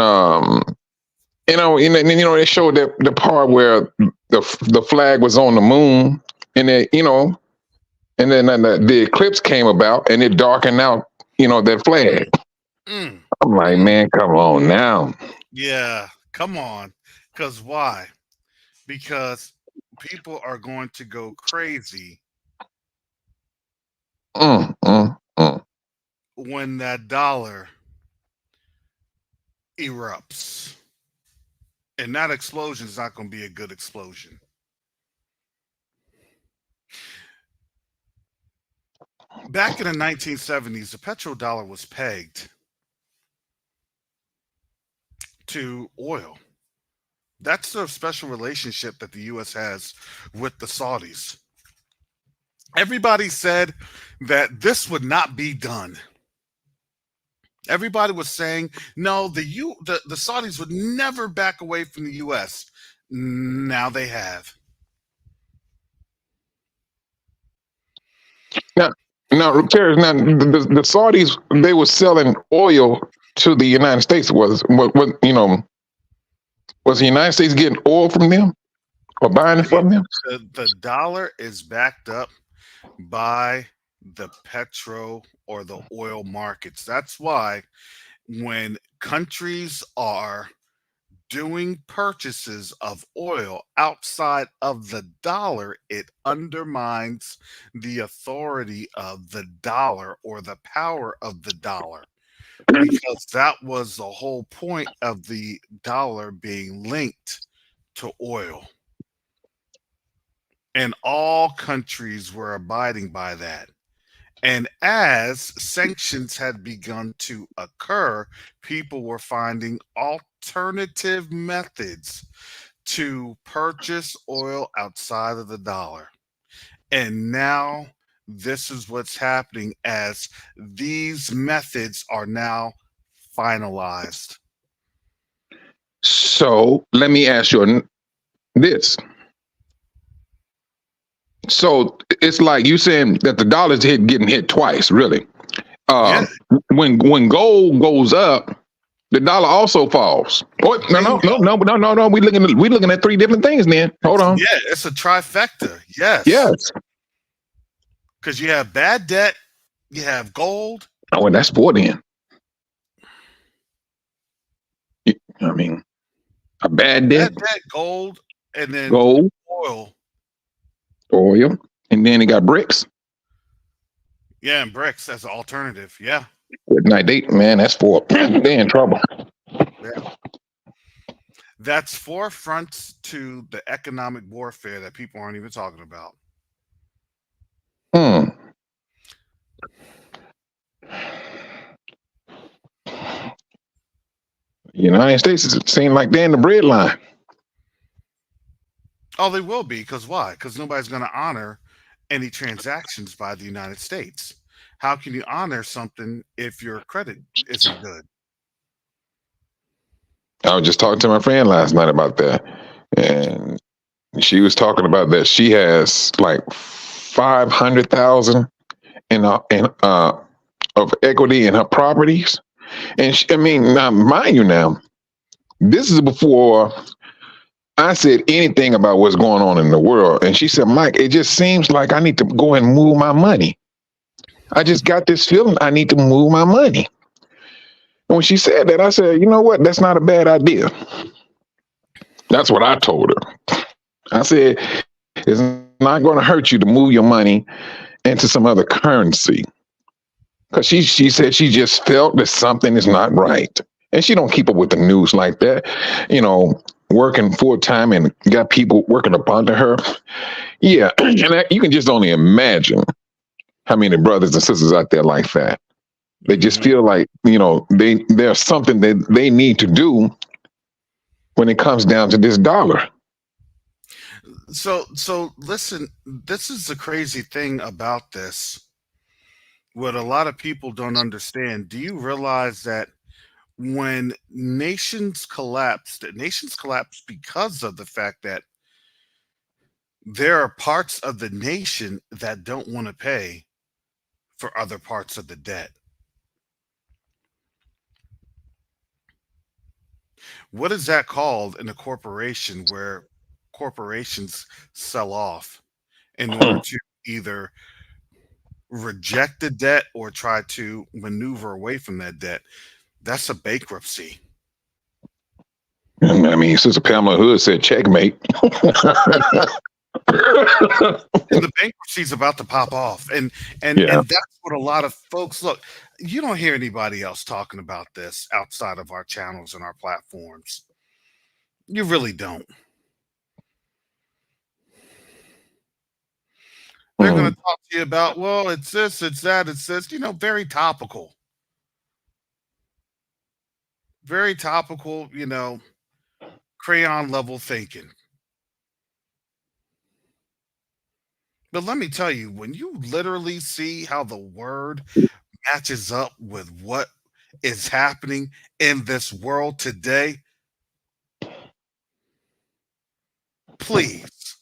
they showed that the part where the flag was on the moon, and then and then the eclipse came about, and it darkened out that flag. I'm like, man, come on now. Yeah, come on. Because why? Because people are going to go crazy when that dollar erupts. And that explosion is not going to be a good explosion. Back in the 1970s, the petrodollar was pegged to oil. That's the special relationship that the U.S. has with the Saudis. Everybody said that this would not be done. Everybody was saying, no, the Saudis would never back away from the U.S. Now they have. Now, Terry, the Saudis, they were selling oil to the United States. Was the United States getting oil from them or buying it from them? The dollar is backed up by the petro or the oil markets. That's why when countries are doing purchases of oil outside of the dollar, it undermines the authority of the dollar or the power of the dollar, because that was the whole point of the dollar being linked to oil. And all countries were abiding by that. And as sanctions had begun to occur, people were finding alternative methods to purchase oil outside of the dollar. And now this is what's happening as these methods are now finalized. So let me ask you this. So it's like you saying that the dollar's getting hit twice, really. When gold goes up, the dollar also falls. Oh, no. We looking at three different things. Then hold on. Yeah, it's a trifecta. Yes. Yes. Because you have bad debt, you have gold. Oh, and that's four then. I mean, a bad debt, gold, and then gold, oil, and then it got Brics. Yeah, and Brics as an alternative. Yeah. Good night, man. That's four. They're in trouble. Yeah. That's four fronts to the economic warfare that people aren't even talking about. United States is seem like they're in the breadline. Oh, they will be, because why? Because nobody's going to honor any transactions by the United States. How can you honor something if your credit isn't good? I was just talking to my friend last night about that, and she was talking about that she has like 500,000 in of equity in her properties, and I mean, now mind you, now this is before I said anything about what's going on in the world, and she said, "Mike, it just seems like I need to go and move my money. I just got this feeling I need to move my money." And when she said that, I said, "You know what? That's not a bad idea." That's what I told her. I said, "It's not going to hurt you to move your money into some other currency." Because she said she just felt that something is not right. And she don't keep up with the news like that. You know, working full time and got people working up under her. Yeah. And you can just only imagine how many brothers and sisters out there like that. They just feel like, you know, there's something that they need to do when it comes down to this dollar. So listen, this is the crazy thing about this. What a lot of people don't understand. Do you realize that when nations collapsed because of the fact that there are parts of the nation that don't want to pay for other parts of the debt? What is that called in a corporation where corporations sell off in order to either reject the debt or try to maneuver away from that debt? That's a bankruptcy. I mean, Sister Pamela Hood said checkmate. And the bankruptcy's about to pop off. And that's what a lot of folks look. You don't hear anybody else talking about this outside of our channels and our platforms. You really don't. They're going to talk to you about, well, it's this, it's that, it's this, you know, very topical. Very topical, you know, crayon level thinking. But let me tell you, when you literally see how the word matches up with what is happening in this world today, please,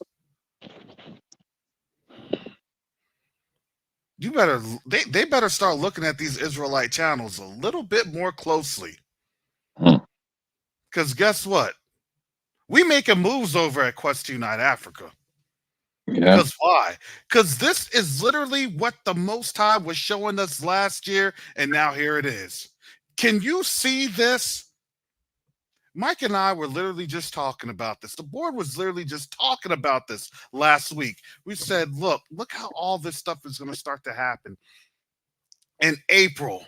they better start looking at these Israelite channels a little bit more closely. Because guess what? We making moves over at Quest Unite Africa. Yeah. Because why? Because this is literally what the Most High was showing us last year, and now here it is. Can you see this? Mike and I were literally just talking about this. The board was literally just talking about this last week. We said, look how all this stuff is going to start to happen in April.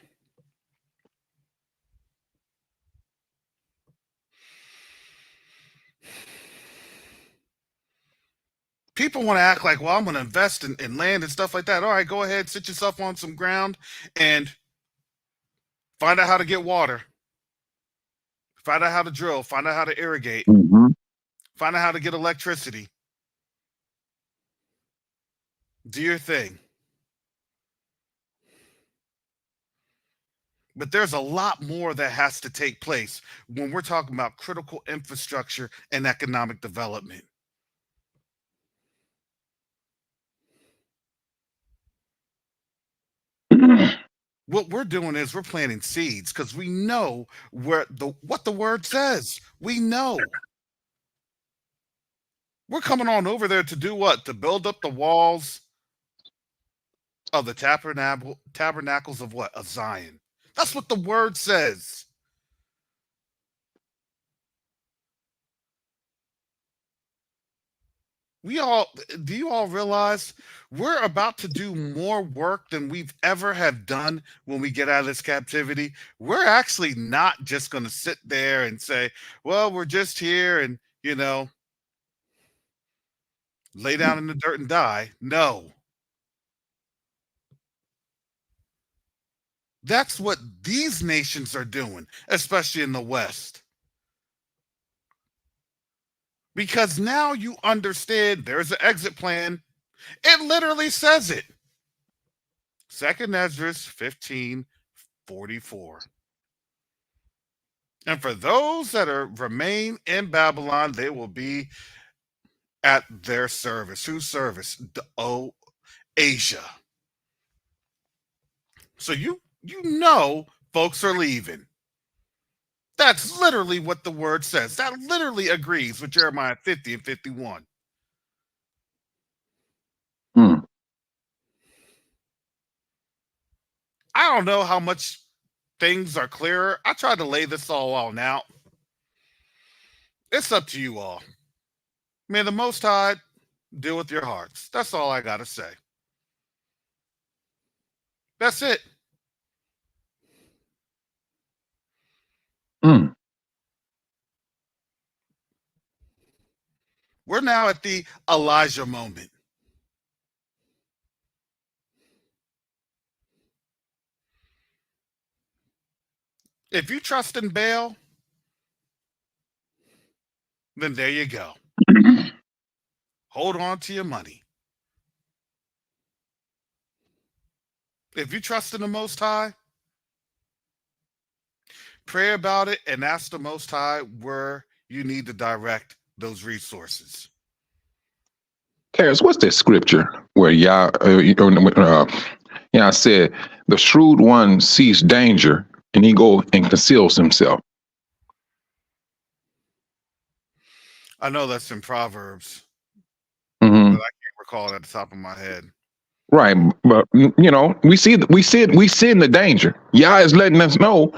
People want to act like, well, I'm going to invest in land and stuff like that. All right, go ahead, sit yourself on some ground and find out how to get water. Find out how to drill. Find out how to irrigate. Find out how to get electricity. Do your thing. But there's a lot more that has to take place when we're talking about critical infrastructure and economic development. What we're doing is we're planting seeds because we know what the word says. We know. We're coming on over there to do what? To build up the walls of the tabernacles of what? Of Zion. That's what the word says. Do you all realize we're about to do more work than we've ever have done when we get out of this captivity? We're actually not just going to sit there and say, well, we're just here and, you know, lay down in the dirt and die. No. That's what these nations are doing, especially in the West. Because now you understand there's an exit plan. It literally says it. 2nd Esdras 15:44. And for those that remain in Babylon, they will be at their service. Whose service? Asia. So you know folks are leaving. That's literally what the word says. That literally agrees with Jeremiah 50 and 51. I don't know how much things are clearer. I tried to lay this all out now. It's up to you all. May the Most High deal with your hearts. That's all I got to say. That's it. We're now at the Elijah moment. If you trust in Baal, then there you go. Hold on to your money. If you trust in the Most High, pray about it and ask the Most High where you need to direct those resources. Karis, what's that scripture where Yah said, the shrewd one sees danger and he go and conceals himself? I know that's in Proverbs, but I can't recall it at the top of my head. Right, but we see in the danger. Yah is letting us know.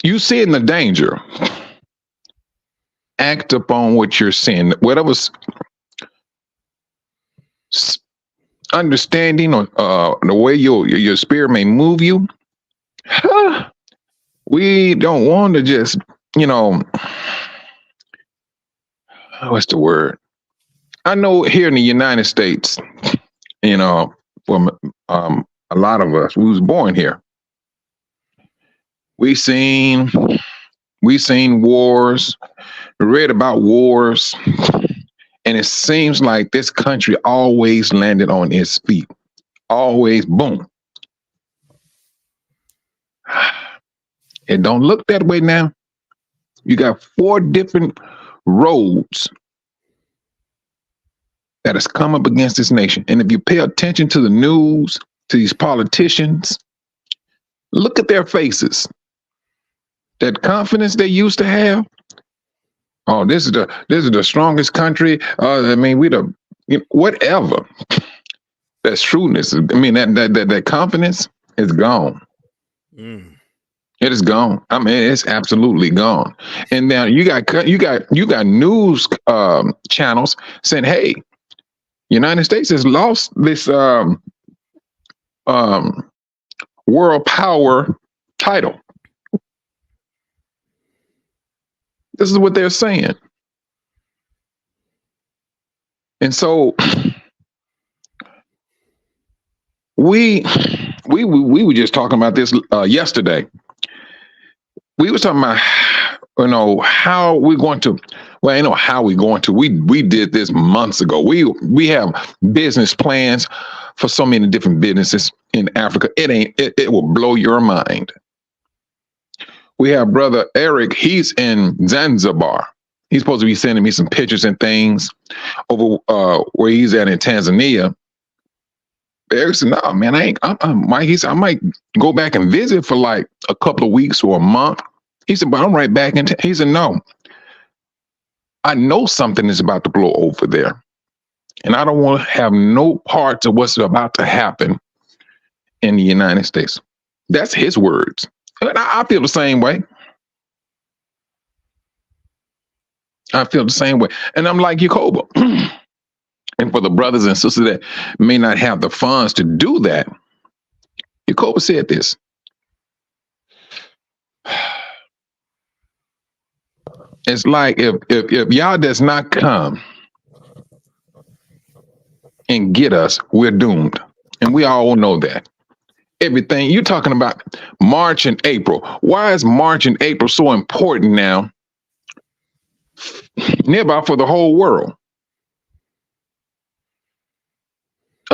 You see in the danger. Act upon what you're seeing. Whatever's understanding or the way your spirit may move you. We don't want to just, what's the word? I know here in the United States, from a lot of us, we was born here. We seen wars, read about wars, and it seems like this country always landed on its feet. Always boom. It don't look that way now. You got 4 different roads that has come up against this nation. And if you pay attention to the news, to these politicians, look at their faces. That confidence they used to have. Oh, this is the strongest country. Whatever. That shrewdness. That confidence is gone. It is gone. It's absolutely gone. And now you got news channels saying, "Hey, United States has lost this world power title." This is what they're saying. And so we were just talking about this yesterday. We were talking about, how we're going to, well, I know how we're going to, we did this months ago. We have business plans for so many different businesses in Africa. It will blow your mind. We have brother Eric, he's in Zanzibar. He's supposed to be sending me some pictures and things over where he's at in Tanzania. Eric said, "No, man, Mike." He said, "I might go back and visit for like a couple of weeks or a month." He said, "But I'm right back in." He said, "No, I know something is about to blow over there, and I don't want to have no parts of what's about to happen in the United States." That's his words. And I feel the same way. I feel the same way. And I'm like Yacoba. And for the brothers and sisters that may not have the funds to do that, Yacoba said this. It's like if y'all does not come and get us, we're doomed. And we all know that. Everything you're talking about, March and April. Why is March and April so important now? Nearby for the whole world.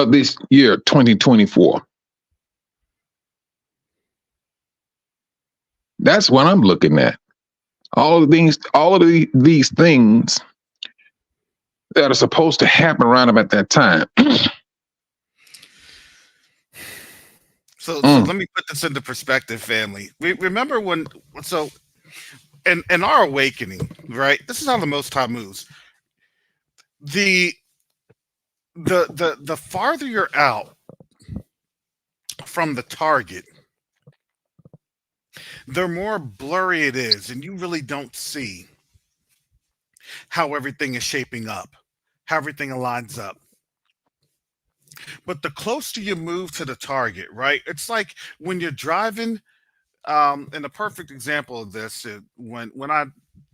of this year, 2024. That's what I'm looking at. All of these things that are supposed to happen around about that time. So let me put this into perspective, family. We remember in our awakening, right? This is how the Most High moves. The farther you're out from the target, the more blurry it is, and you really don't see how everything is shaping up, how everything aligns up. But the closer you move to the target, right? It's like when you're driving. And a perfect example of this is when I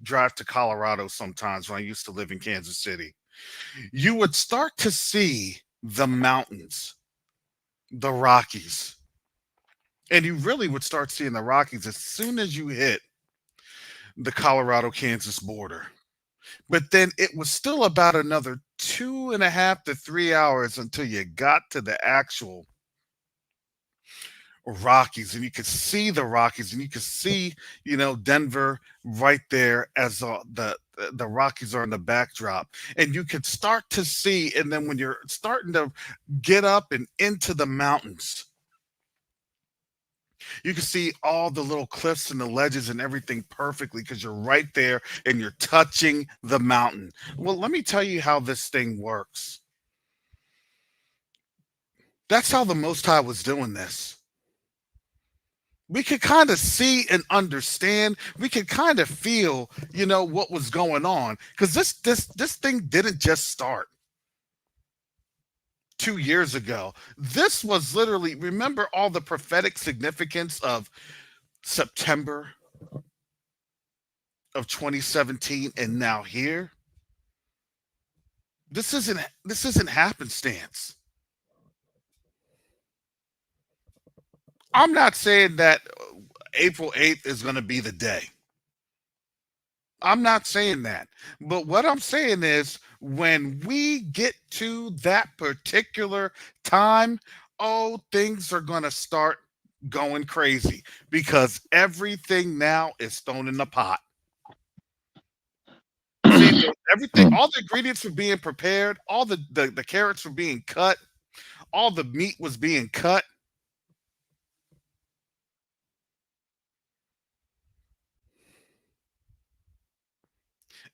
drive to Colorado sometimes when I used to live in Kansas City, you would start to see the mountains, the Rockies. And you really would start seeing the Rockies as soon as you hit the Colorado-Kansas border. But then it was still about another 2.5 to 3 hours until you got to the actual Rockies, and you could see the Rockies, and you could see, Denver right there as the Rockies are in the backdrop, and you could start to see. And then when you're starting to get up and into the mountains, you can see all the little cliffs and the ledges and everything perfectly because you're right there and you're touching the mountain. Well, let me tell you how this thing works. That's how the Most High was doing this. We could kind of see and understand. We could kind of feel, what was going on, because this thing didn't just start 2 years ago. This was literally, remember all the prophetic significance of September of 2017, and now here. This isn't happenstance. I'm not saying that April 8th is going to be the day. I'm not saying that. But what I'm saying is when we get to that particular time, things are going to start going crazy because everything now is thrown in the pot. See, everything, all the ingredients were being prepared, all the carrots were being cut, all the meat was being cut.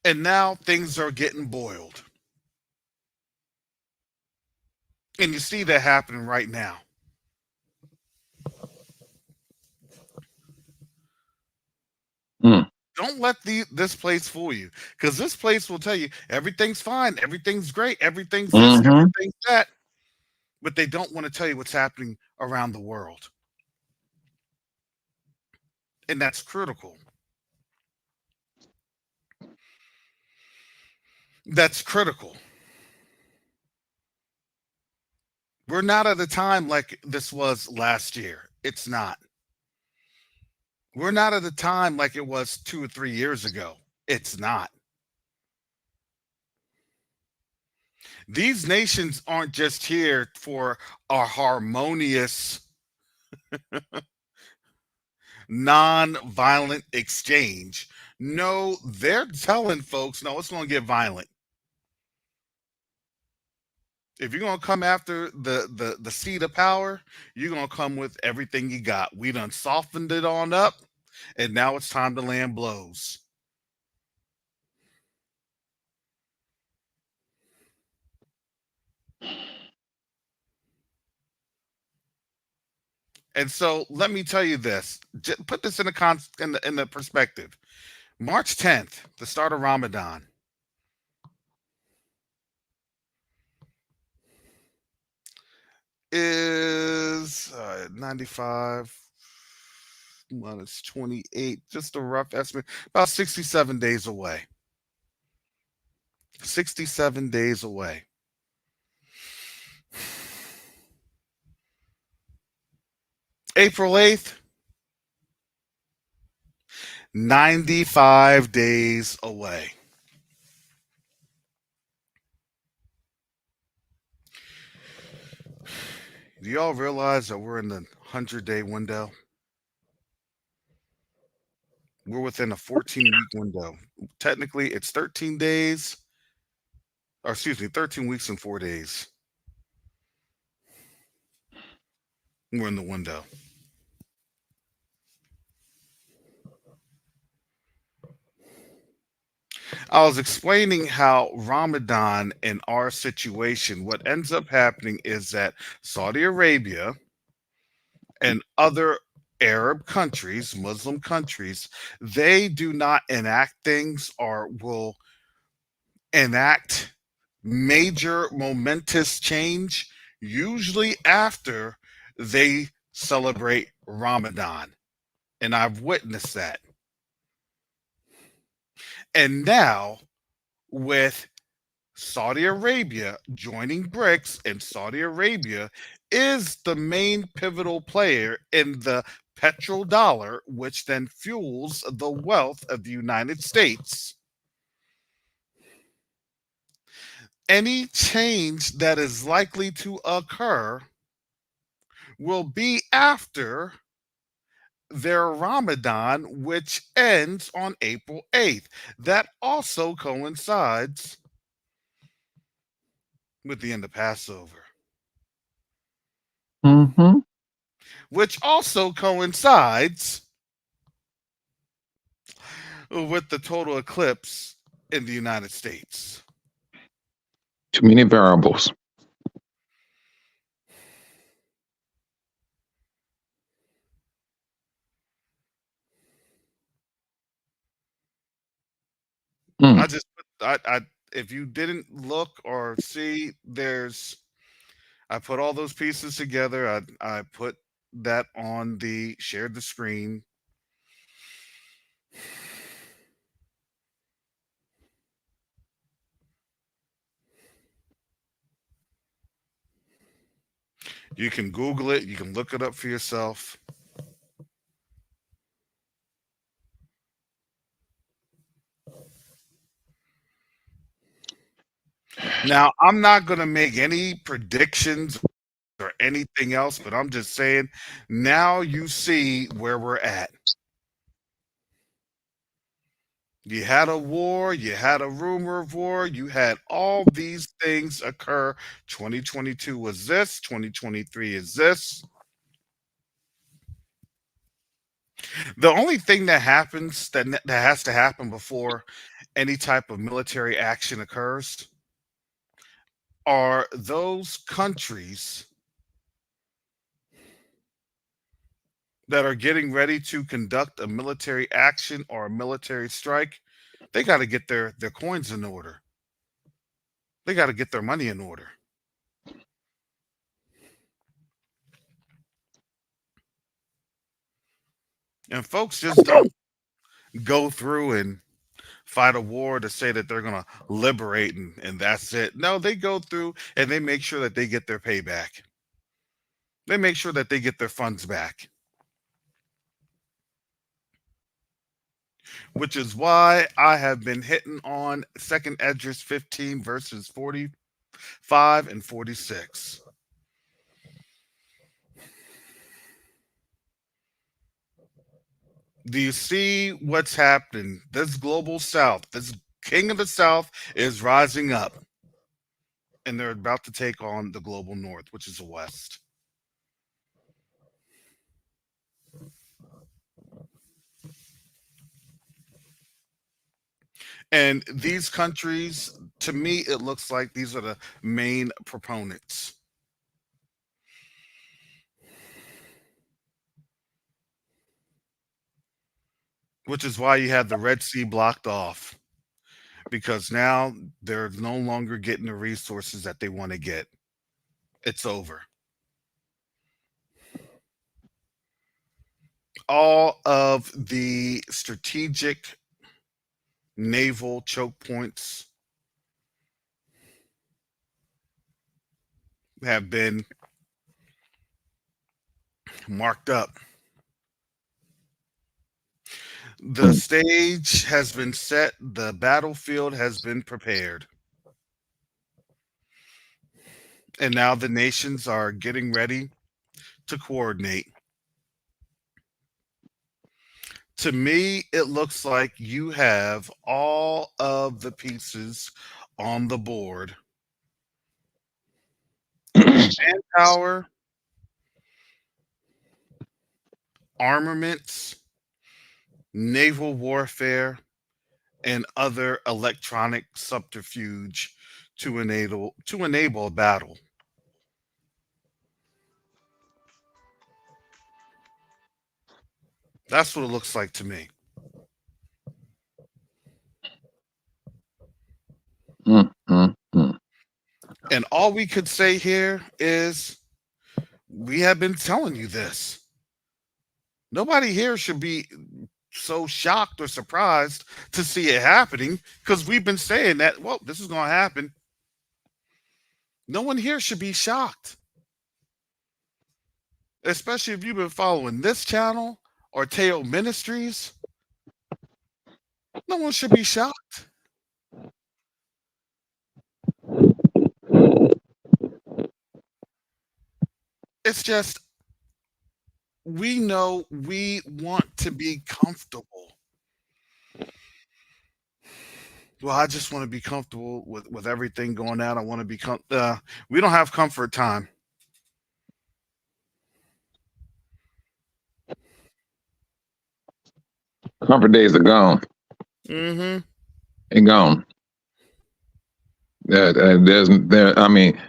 And now things are getting boiled. And you see that happening right now. Don't let this place fool you, because this place will tell you everything's fine, everything's great, everything's this, everything's that. But they don't want to tell you what's happening around the world. And that's critical. That's critical. We're not at a time like this was last year. It's not. We're not at a time like it was 2 or 3 years ago. It's not. These nations aren't just here for a harmonious, non-violent exchange. No, they're telling folks, no, it's going to get violent. If you're going to come after the seat of power, you're going to come with everything you got. We done softened it on up, and now it's time to land blows. And so let me tell you this. Put this in the perspective. March 10th, the start of Ramadan. Is 95 minus 28, just a rough estimate, about 67 days away. 67 days away. April 8th, 95 days away. Do y'all realize that we're in the 100-day window? We're within a 14-week window. Technically, it's 13 days, or excuse me, 13 weeks and 4 days. We're in the window. I was explaining how Ramadan in our situation, what ends up happening is that Saudi Arabia and other Arab countries, Muslim countries, they do not enact things or will enact major momentous change usually after they celebrate Ramadan. And I've witnessed that. And now, with Saudi Arabia joining Brics, and Saudi Arabia is the main pivotal player in the petrodollar, which then fuels the wealth of the United States. Any change that is likely to occur will be after their Ramadan, which ends on April 8th. That also coincides with the end of Passover, Mm-hmm. which also coincides with the total eclipse in the United States. Too many variables. I just, if you didn't look or see, I put all those pieces together. I put that on shared the screen. You can Google it. You can look it up for yourself. Now, I'm not going to make any predictions or anything else, but I'm just saying, now you see where we're at. You had a war, you had a rumor of war, you had all these things occur. 2022 was this, 2023 is this. The only thing that happens that has to happen before any type of military action occurs are those countries that are getting ready to conduct a military action or a military strike. They got to get their coins in order. They got to get their money in order. And folks just don't go through and fight a war to say that they're going to liberate and that's it. No, they go through and they make sure that they get their payback. They make sure that they get their funds back. Which is why I have been hitting on Second Esdras 15 verses 45 and 46. Do you see what's happening? This global South, this king of the South is rising up. And they're about to take on the global North, which is the West. And these countries, to me, it looks like these are the main proponents. Which is why you had the Red Sea blocked off. Because now they're no longer getting the resources that they want to get. It's over. All of the strategic naval choke points have been marked up. The stage has been set. The battlefield has been prepared. And now the nations are getting ready to coordinate. To me, it looks like you have all of the pieces on the board: manpower, armaments, naval warfare, and other electronic subterfuge to enable a battle. That's what it looks like to me. And all we could say here is we have been telling you this. Nobody here should be so shocked or surprised to see it happening, because we've been saying that, well, this is going to happen. No one here should be shocked, especially if you've been following this channel or Teo Ministries. No one should be shocked. It's just, we know we want to be comfortable. Well, I just want to be comfortable with everything going out. I want to be we don't have comfort time. Comfort days are gone. Mm-hmm. And gone. I mean,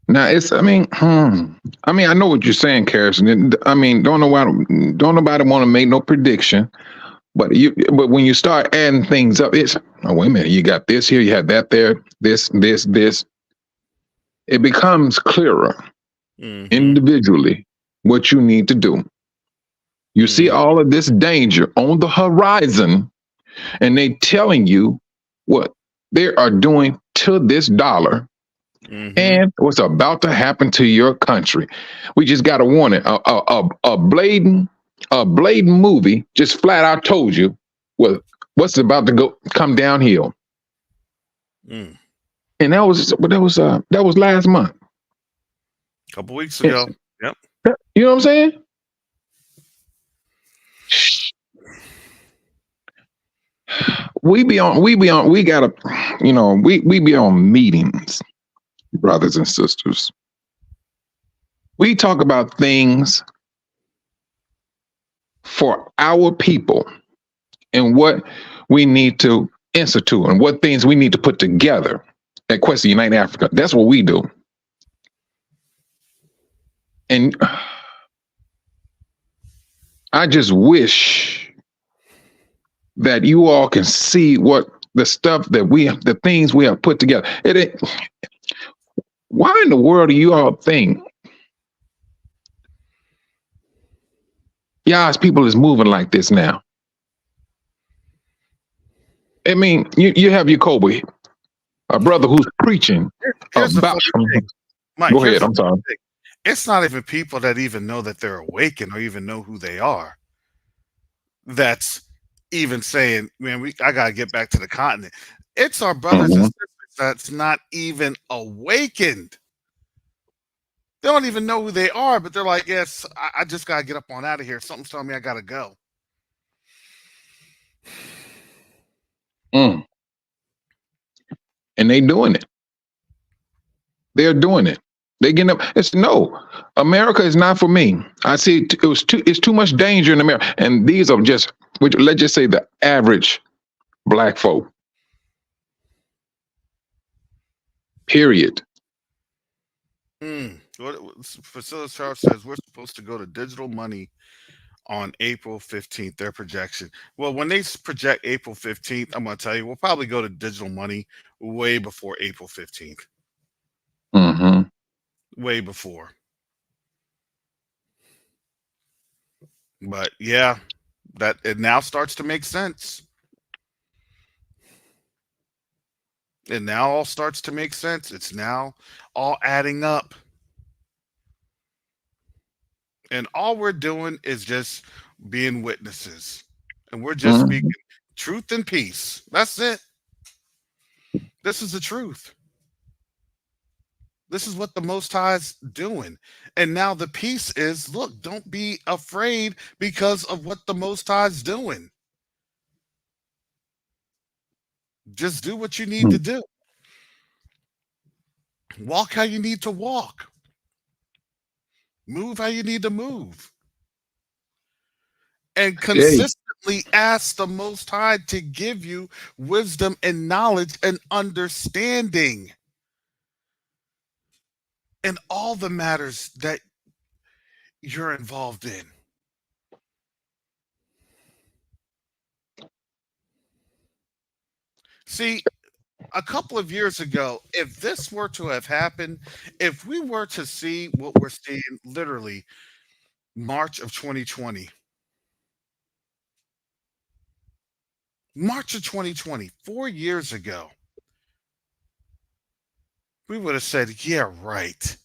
now it's. I mean, I know what you're saying, Carson. I mean, don't nobody want to make no prediction, but when you start adding things up, it's, oh, wait a minute, you got this here, you had that there, this. It becomes clearer individually what you need to do. You see all of this danger on the horizon, and they telling you what they are doing to this dollar and what's about to happen to your country. We just got a warning. A blatant movie just flat out told you what's about to come downhill. And that was last month. A couple weeks ago. Yep. You know what I'm saying? We be on meetings, brothers and sisters. We talk about things for our people and what we need to institute and what things we need to put together at Quest Unite Africa. That's what we do. And I just wish that you all can see what the stuff that the things we have put together. Why in the world do you all think y'all's people is moving like this now? I mean, you have your Kobe, a brother who's preaching about. Mike, go ahead. I'm sorry. It's not even people that even know that they're awakened or even know who they are. That's even saying, man, I gotta get back to the continent. It's our brothers and sisters that's not even awakened. They don't even know who they are, but they're like, yes, I just gotta get up on out of here. Something's telling me I gotta go. And they doing it. They're doing it. They getting up. It's no. America is not for me. I see it's too much danger in America. And these are just, let's just say, the average black folk. Period. Priscilla Charles says we're supposed to go to digital money on April 15th, their projection. Well, when they project April 15th, I'm going to tell you, we'll probably go to digital money way before April 15th. Way before. But yeah, that it now starts to make sense. It now all starts to make sense. It's now all adding up. And all we're doing is just being witnesses. And we're just speaking truth and peace. That's it. This is the truth. This is what the Most High's doing. And now the peace is, look, don't be afraid because of what the Most High's doing. Just do what you need to do. Walk how you need to walk. Move how you need to move. And Hey, consistently ask the Most High to give you wisdom and knowledge and understanding in all the matters that you're involved in. See, a couple of years ago, if this were to have happened, if we were to see what we're seeing literally March of 2020, March of 2020, 4 years ago, we would have said, yeah, right.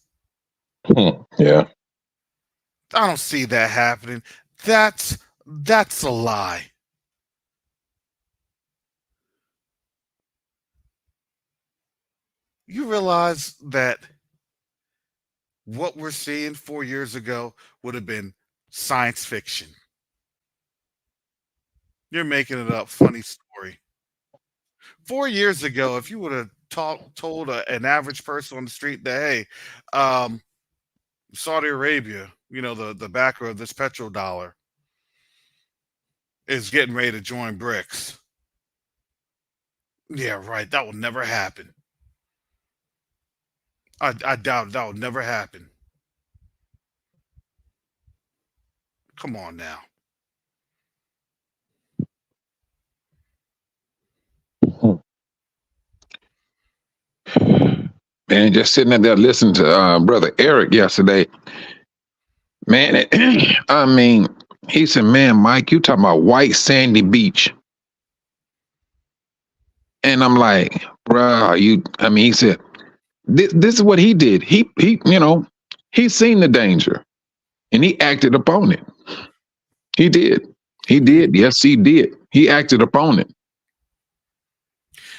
yeah. I don't see that happening. That's a lie. You realize that what we're seeing 4 years ago would have been science fiction. You're making it up. Funny story. 4 years ago, if you would have told an average person on the street that, hey, Saudi Arabia, the backer of this petrodollar, is getting ready to join Brics. Yeah, right. That will never happen. I doubt that will never happen. Come on now. Man, just sitting there listening to brother Eric yesterday. Man, I mean, he said, "Man, Mike, you talking about white sandy beach?" And I'm like, "Bruh, you?" I mean, he said, "This is what he did. He seen the danger and he acted upon it. He did. He Mhm. did. Yes, he did. He acted upon it."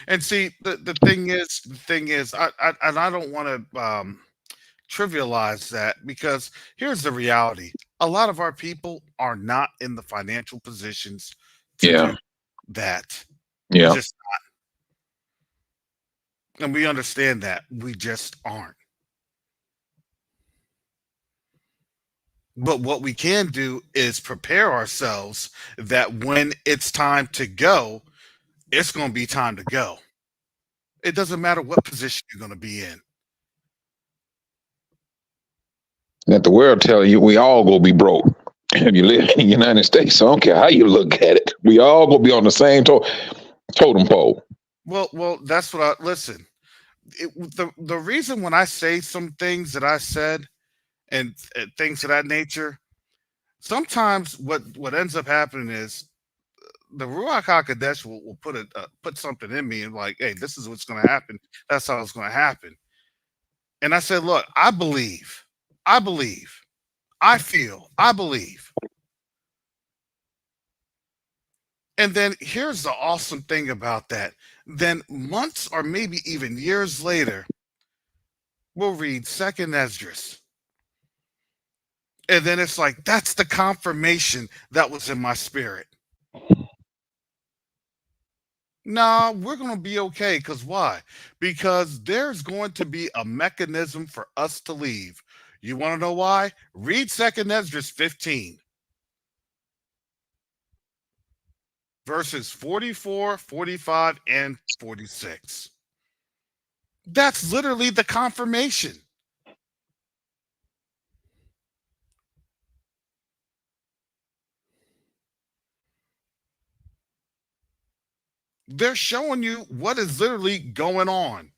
And see, the thing is, I don't want to trivialize that, because here's the reality: a lot of our people are not in the financial positions to Yeah, do that. We're yeah. just, and we understand that we just aren't. But what we can do is prepare ourselves that when it's time to go, it's going to be time to go. It doesn't matter what position you're going to be in. Let the world tell you we all gonna be broke. If you live in the United States, so I don't care how you look at it. We all gonna be on the same totem pole. Well, that's what I listen. The reason when I say some things that I said, and things of that nature, sometimes what ends up happening is the Ruach Hakodesh will put something in me and like, hey, this is what's going to happen. That's how it's going to happen. And I said, look, I believe, I feel, I believe. And then here's the awesome thing about that. Then months or maybe even years later, we'll read Second Esdras. And then it's like, that's the confirmation that was in my spirit. No, we're going to be okay. Because why? Because there's going to be a mechanism for us to leave. You want to know why? Read Second Esdras 15, verses 44, 45, and 46. That's literally the confirmation. They're showing you what is literally going on.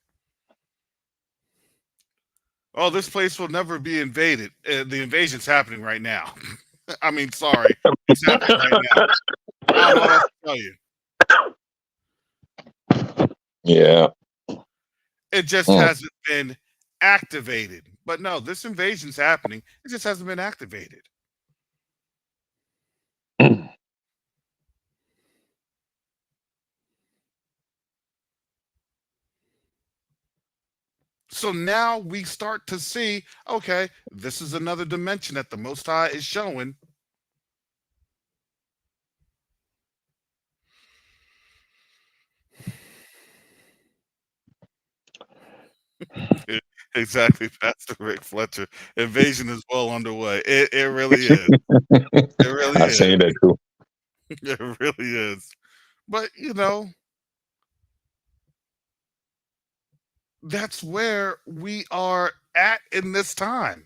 Oh, this place will never be invaded. The invasion's happening right now. I mean, sorry, it's happening right now. I don't know what else to tell you. Yeah. It just Mm. hasn't been activated. But no, this invasion's happening. It just hasn't been activated. So now we start to see, okay, this is another dimension that the Most High is showing. Exactly, Pastor Rick Fletcher. Invasion is well underway. It really is. It really I is. say that too. It really is. But you know, that's where we are at in this time.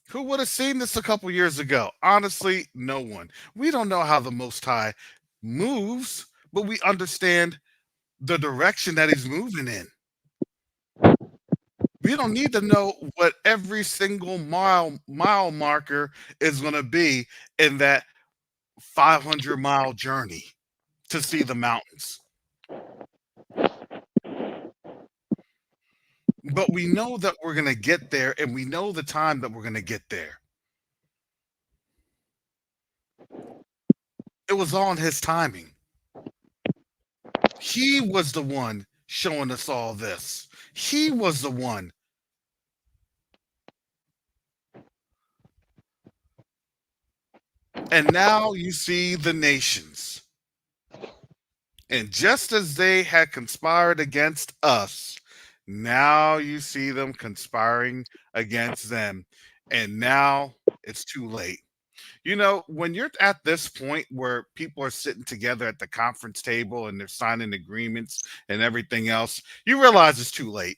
Who would have seen this a couple years ago? Honestly, no one. We don't know how the Most High moves, but we understand the direction that he's moving in. We don't need to know what every single mile marker is going to be in that 500-mile journey to see the mountains. But we know that we're going to get there, and we know the time that we're going to get there. It was on his timing. He was the one showing us all this. He was the one. And now you see the nations. And just as they had conspired against us, now you see them conspiring against them. And now it's too late. You know, when you're at this point where people are sitting together at the conference table and they're signing agreements and everything else, you realize it's too late.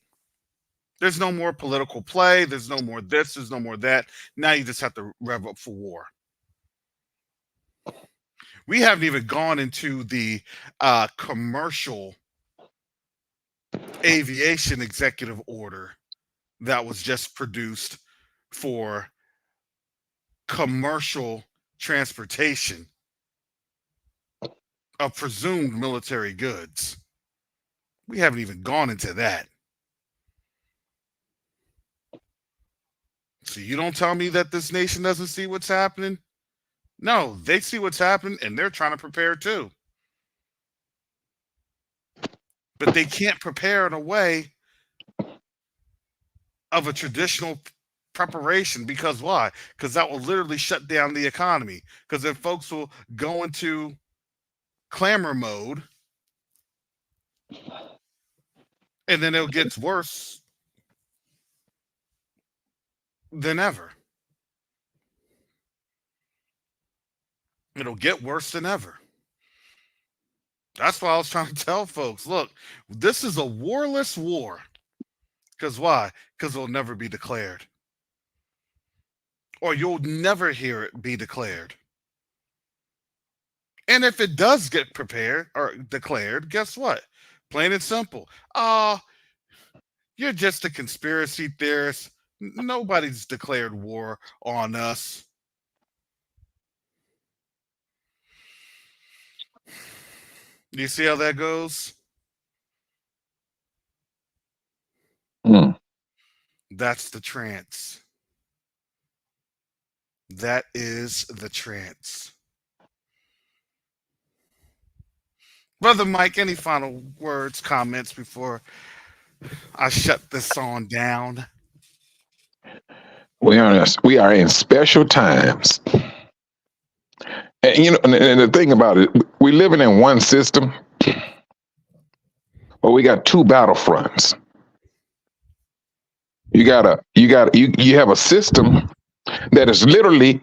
There's no more political play. There's no more this. There's no more that. Now you just have to rev up for war. We haven't even gone into the commercial aviation executive order that was just produced for commercial transportation of presumed military goods. We haven't even gone into that. So you don't tell me that this nation doesn't see what's happening? No, they see what's happening and they're trying to prepare too. But they can't prepare in a way of a traditional preparation because why? Because that will literally shut down the economy. Because then folks will go into clamor mode and then it gets worse than ever. It'll get worse than ever. That's why I was trying to tell folks, look, this is a warless war. Because why? Because it'll never be declared. Or you'll never hear it be declared. And if it does get prepared or declared, guess what? Plain and simple. You're just a conspiracy theorist. Nobody's declared war on us. You see how that goes? That's the trance. That is the trance. Brother Mike, any final words, comments before I shut this on down? We are in special times. And you know, and the thing about it, we living in one system, but we got two battlefronts. You have a system that is literally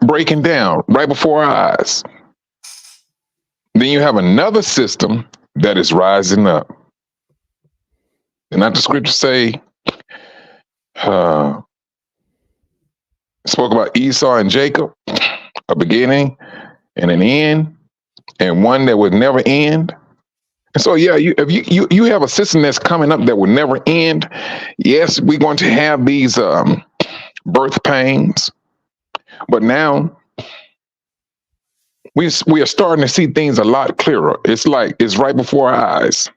breaking down right before our eyes. Then you have another system that is rising up. And not the scripture say, spoke about Esau and Jacob, a beginning and an end, and one that would never end. And so, yeah, if you have a system that's coming up that will never end, yes, we're going to have these birth pains, but now we are starting to see things a lot clearer. It's like it's right before our eyes.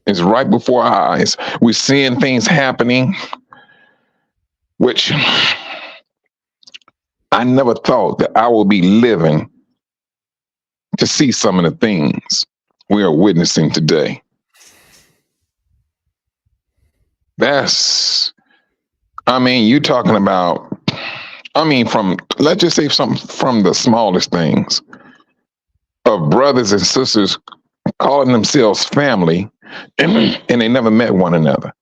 It's right before our eyes. We're seeing things happening, which I never thought that I would be living to see some of the things we are witnessing today. That's, I mean, you talking about, I mean, from, let's just say something from the smallest things of brothers and sisters calling themselves family and they never met one another.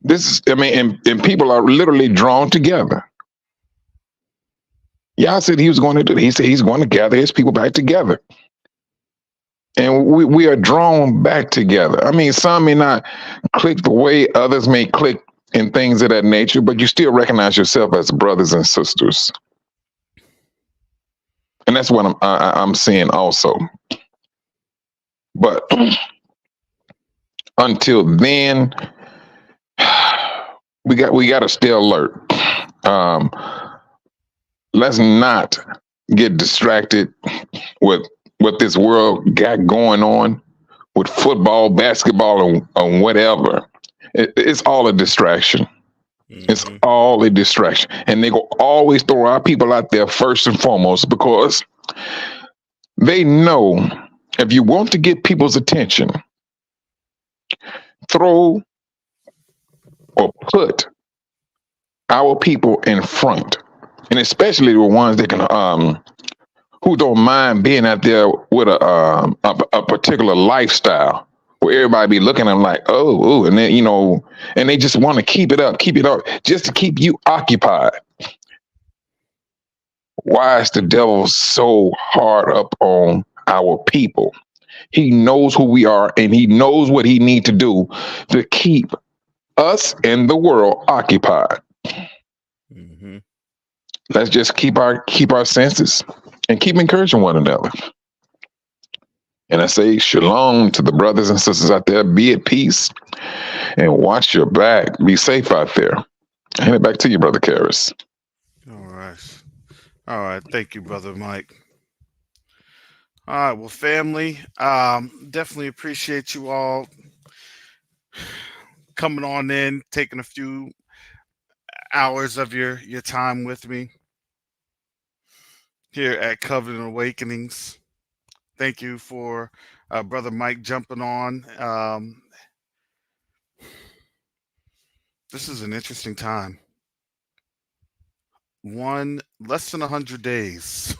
This is, I mean, and people are literally drawn together. Yeah, I said he was going to do. He said he's going to gather his people back together, and we are drawn back together. I mean, some may not click the way others may click and things of that nature, but you still recognize yourself as brothers and sisters, and that's what I'm seeing also. But until then, we got to stay alert. Um, let's not get distracted with what this world got going on with football, basketball, and whatever. It's all a distraction. It's all a distraction. And they go always throw our people out there first and foremost because they know if you want to get people's attention, throw or put our people in front. And especially the ones that can who don't mind being out there with a particular lifestyle where everybody be looking at them like, oh, and then, and they just want to keep it up, just to keep you occupied. Why is the devil so hard up on our people? He knows who we are and he knows what he needs to do to keep us and the world occupied. Mm-hmm. Let's just keep our senses and keep encouraging one another. And I say shalom to the brothers and sisters out there. Be at peace and watch your back. Be safe out there. I hand it back to you, Brother Karras. All right. Thank you, Brother Mike. All right. Well, family, definitely appreciate you all coming on in, taking a few hours of your time with me here at Covenant Awakenings. Thank you for Brother Mike jumping on. This is an interesting time. Less than 100 days.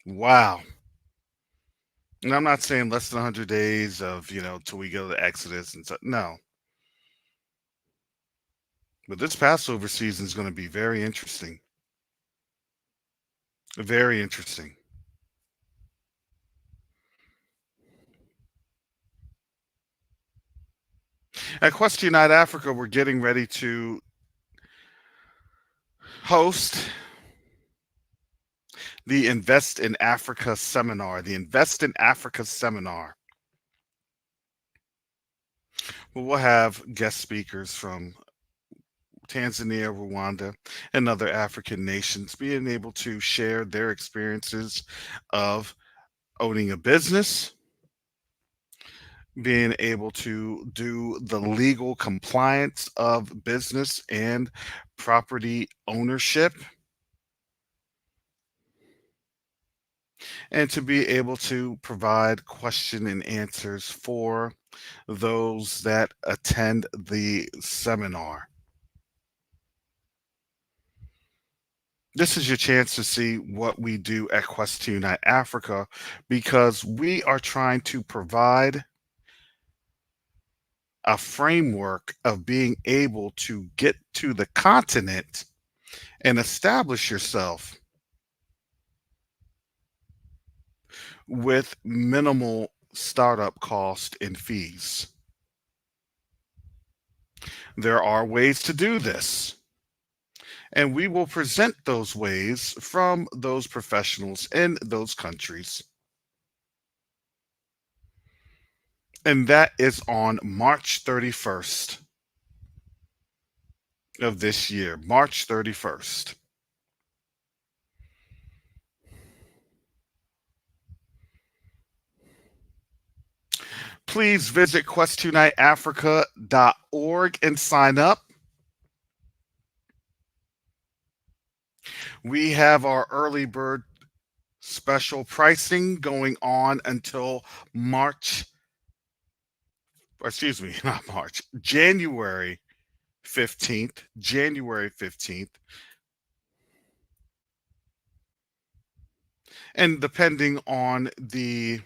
Wow. And I'm not saying less than 100 days of, till we go to Exodus and stuff. No. But this Passover season is going to be very interesting. Very interesting. At Quest Unite Africa, we're getting ready to host the Invest in Africa seminar. The Invest in Africa seminar. Well, we'll have guest speakers from Tanzania, Rwanda, and other African nations being able to share their experiences of owning a business, being able to do the legal compliance of business and property ownership, and to be able to provide question and answers for those that attend the seminar. This is your chance to see what we do at Quest to Unite Africa, because we are trying to provide a framework of being able to get to the continent and establish yourself with minimal startup cost and fees. There are ways to do this, and we will present those ways from those professionals in those countries. And that is on March 31st of this year, March 31st. please visit quest2nightafrica.org and sign up. We have our early bird special pricing going on until March, or excuse me, not March, January 15th. January 15th. And depending on the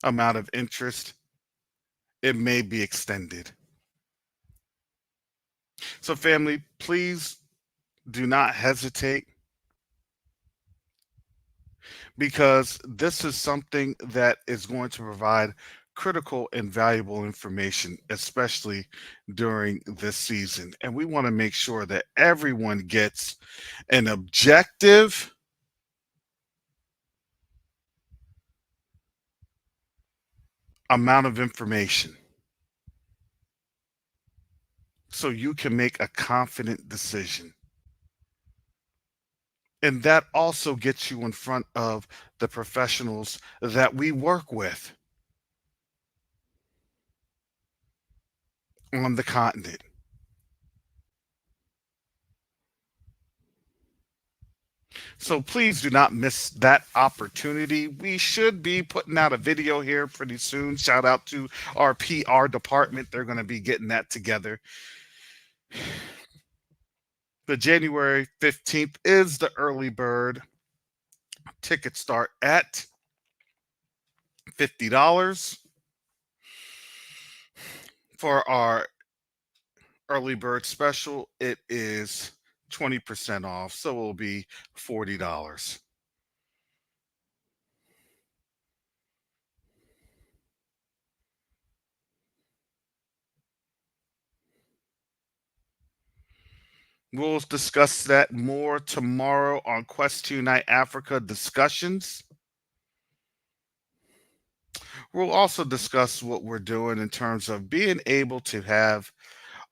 amount of interest, it may be extended. So, family, please do not hesitate, because this is something that is going to provide critical and valuable information, especially during this season. And we want to make sure that everyone gets an objective amount of information so you can make a confident decision. And that also gets you in front of the professionals that we work with on the continent. So please do not miss that opportunity. We should be putting out a video here pretty soon. Shout out to our PR department. They're going to be getting that together. The January 15th is the early bird. Tickets start at $50. For our early bird special, it is 20% off, so it will be $40. We'll discuss that more tomorrow on Quest 2 Night Africa Discussions. We'll also discuss what we're doing in terms of being able to have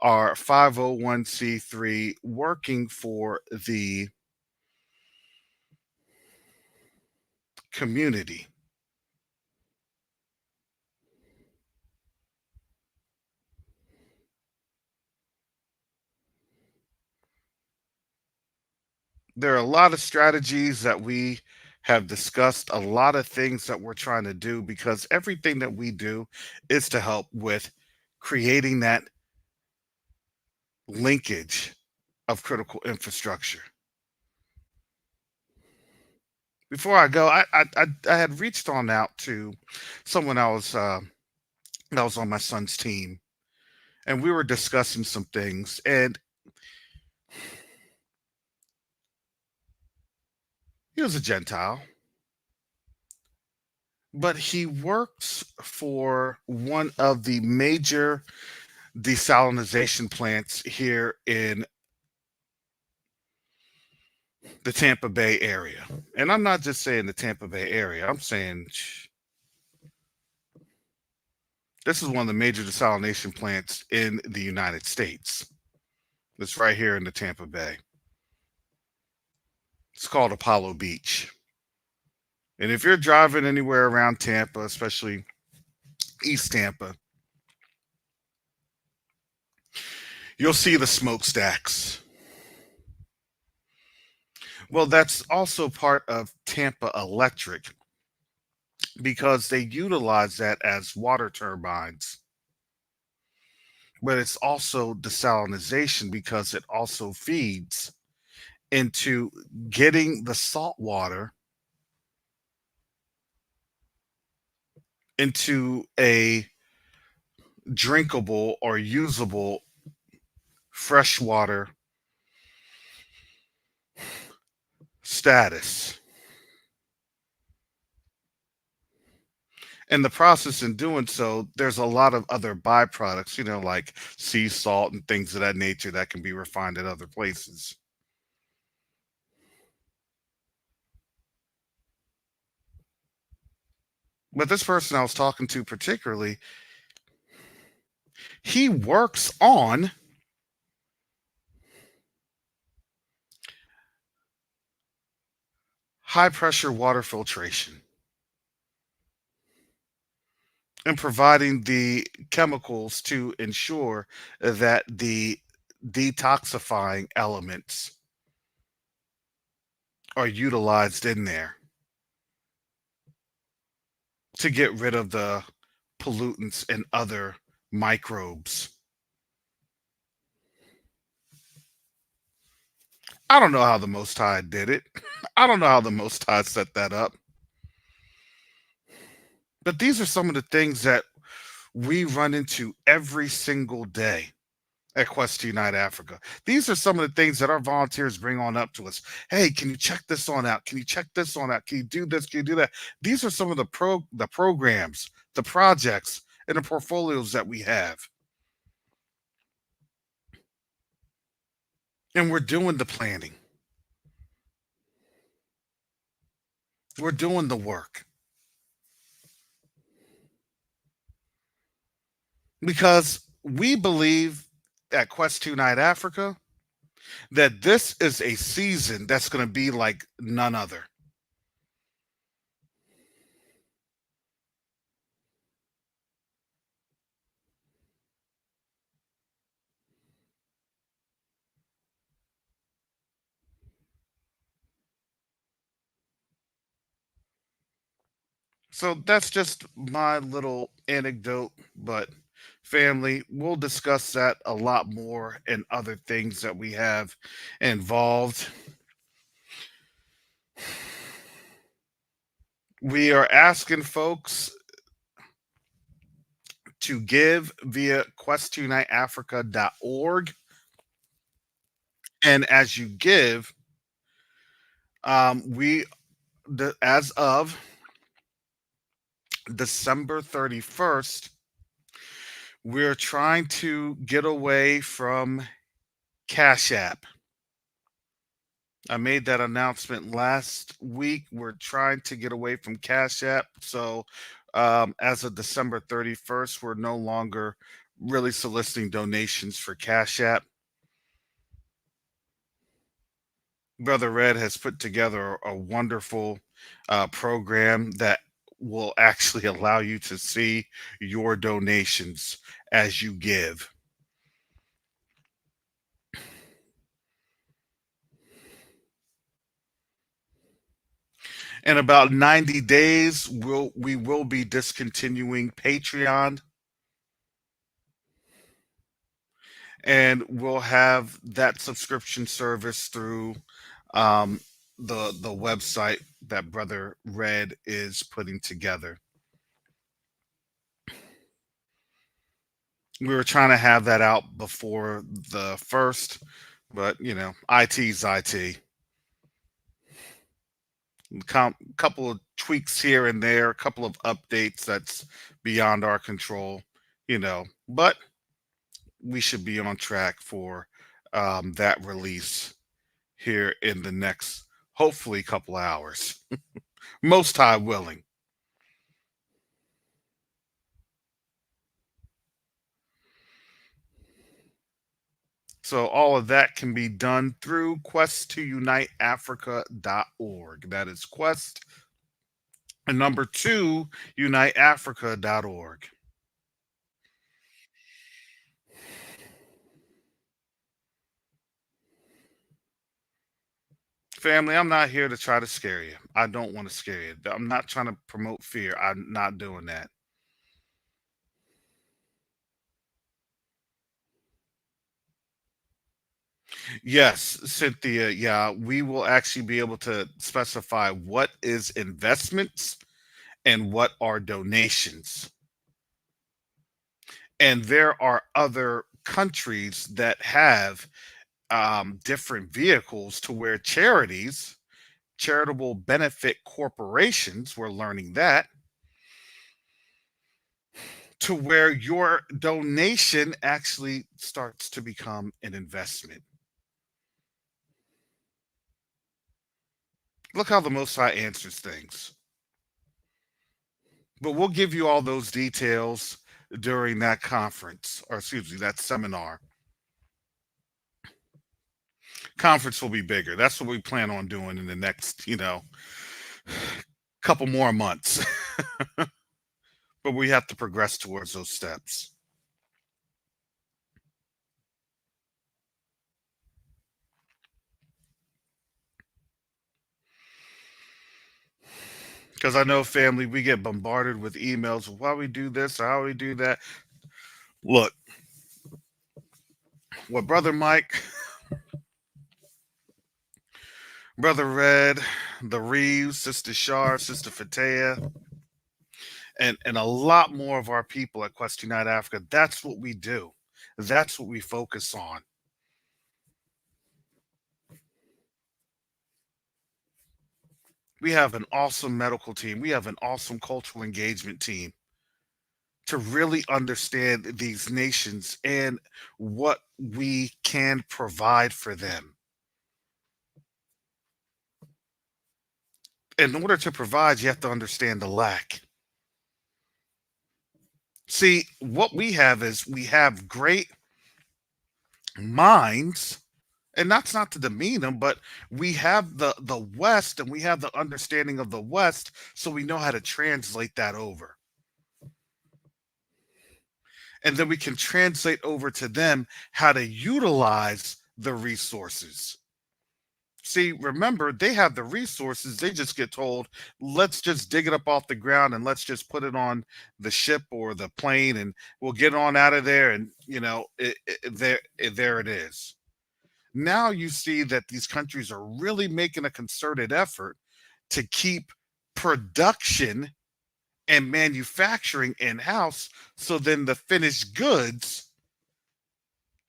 our 501c3 working for the community. There are a lot of strategies that we have discussed, a lot of things that we're trying to do, because everything that we do is to help with creating that linkage of critical infrastructure. Before I go, I had reached on out to someone else that was on my son's team, and we were discussing some things, and he was a Gentile, but he works for one of the major desalinization plants here in the Tampa Bay area. And I'm not just saying the Tampa Bay area, I'm saying this is one of the major desalination plants in the United States. It's right here in the Tampa Bay. It's called Apollo Beach. And if you're driving anywhere around Tampa, especially East Tampa, you'll see the smokestacks. Well, that's also part of Tampa Electric, because they utilize that as water turbines. But it's also desalinization, because it also feeds into getting the salt water into a drinkable or usable freshwater status. In the process, in doing so, there's a lot of other byproducts, like sea salt and things of that nature that can be refined at other places. But this person I was talking to particularly, he works on high pressure water filtration. and providing the chemicals to ensure that the detoxifying elements are utilized in there to get rid of the pollutants and other microbes. I don't know how the Most High did it. I don't know how the Most High set that up. But these are some of the things that we run into every single day at Quest Unite Africa. These are some of the things that our volunteers bring on up to us. Hey, can you check this on out? Can you check this on out? Can you do this? Can you do that? These are some of the programs, the projects, and the portfolios that we have. And we're doing the planning. We're doing the work. Because we believe at Quest Unite Africa that this is a season that's going to be like none other. So that's just my little anecdote, but family, we'll discuss that a lot more and other things that we have involved. We are asking folks to give via questuniteafrica.org. And as you give, as of December 31st, we're trying to get away from Cash App. I made that announcement last week. We're trying to get away from Cash App. So as of December 31st, we're no longer really soliciting donations for Cash App. Brother Red has put together a wonderful program that will actually allow you to see your donations as you give. In about 90 days, we will be discontinuing Patreon. And we'll have that subscription service through the website that Brother Red is putting together. We were trying to have that out before the first, but you know, IT's IT. Couple of tweaks here and there, a couple of updates that's beyond our control, you know, but we should be on track for that release here in the next, hopefully, couple hours. Most High willing. So all of that can be done through quest2uniteafrica.org. That is quest and number 2 uniteafrica.org. Family, I'm not here to try to scare you. I don't want to scare you. I'm not trying to promote fear. I'm not doing that. Yes, Cynthia. Yeah, we will actually be able to specify what is investments and what are donations. And there are other countries that have different vehicles to where charities, charitable benefit corporations, we're learning that, to where your donation actually starts to become an investment. Look how the Most High answers things. But we'll give you all those details during that conference, or excuse me, that seminar. Conference will be bigger. That's what we plan on doing in the next, couple more months. but we have to progress towards those steps. Because I know, family, we get bombarded with emails of why we do this or how we do that. Look, what Brother Mike, Brother Red, the Reeves, Sister Shar, Sister Fatea, and a lot more of our people at Quest Unite Africa, that's what we do. That's what we focus on. We have an awesome medical team. We have an awesome cultural engagement team to really understand these nations and what we can provide for them. In order to provide, you have to understand the lack. See, what we have is we have great minds, and that's not to demean them, but we have the West, and we have the understanding of the West, so we know how to translate that over. And then we can translate over to them how to utilize the resources. See, remember, they have the resources. They just get told, let's just dig it up off the ground and let's just put it on the ship or the plane and we'll get on out of there. And, you know, there it is. Now you see that these countries are really making a concerted effort to keep production and manufacturing in-house, so then the finished goods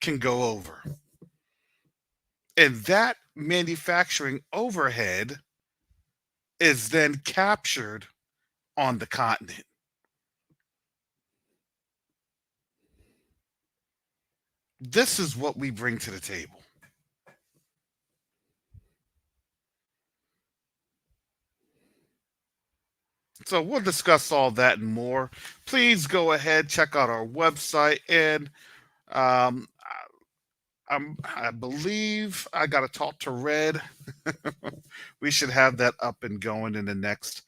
can go over. And that manufacturing overhead is then captured on the continent. This is what we bring to the table. So we'll discuss all that and more. Please go ahead, check out our website, and I believe I got to talk to Red. We should have that up and going in the next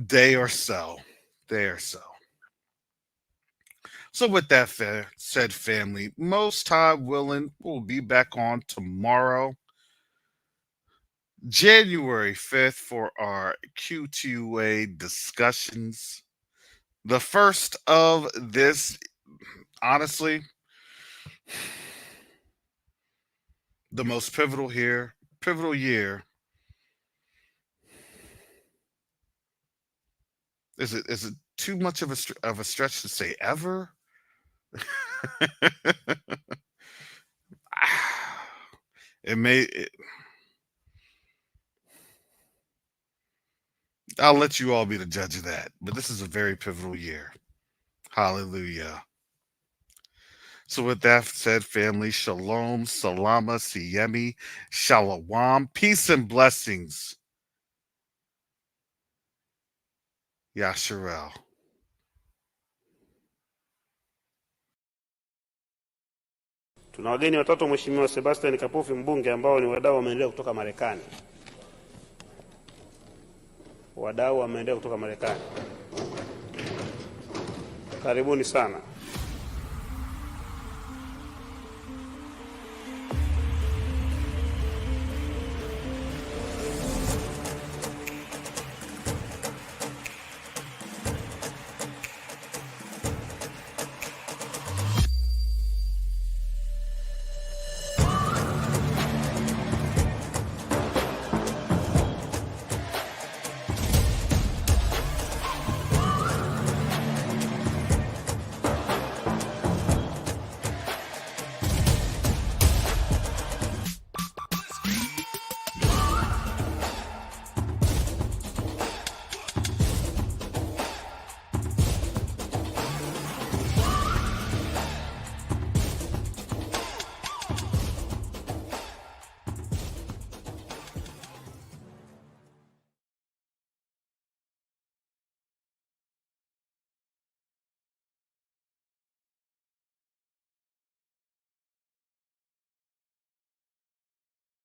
day or so. So with that said, family, most time willing, we'll be back on tomorrow, January 5th, for our Q2A discussions. The first of this, honestly, the most pivotal year. Is it too much of a stretch to say ever? I'll let you all be the judge of that, but this is a very pivotal year. Hallelujah. So with that said, family, shalom, salama, siyemi, shalom, peace and blessings. Yasharel. Tuna wageni watatu, Mheshimiwa Sebastian Kapufi, mbunge, ambao ni wadau wa maendeleo kutoka Marekani. Wadau wa maendeleo kutoka Marekani. Karibuni sana.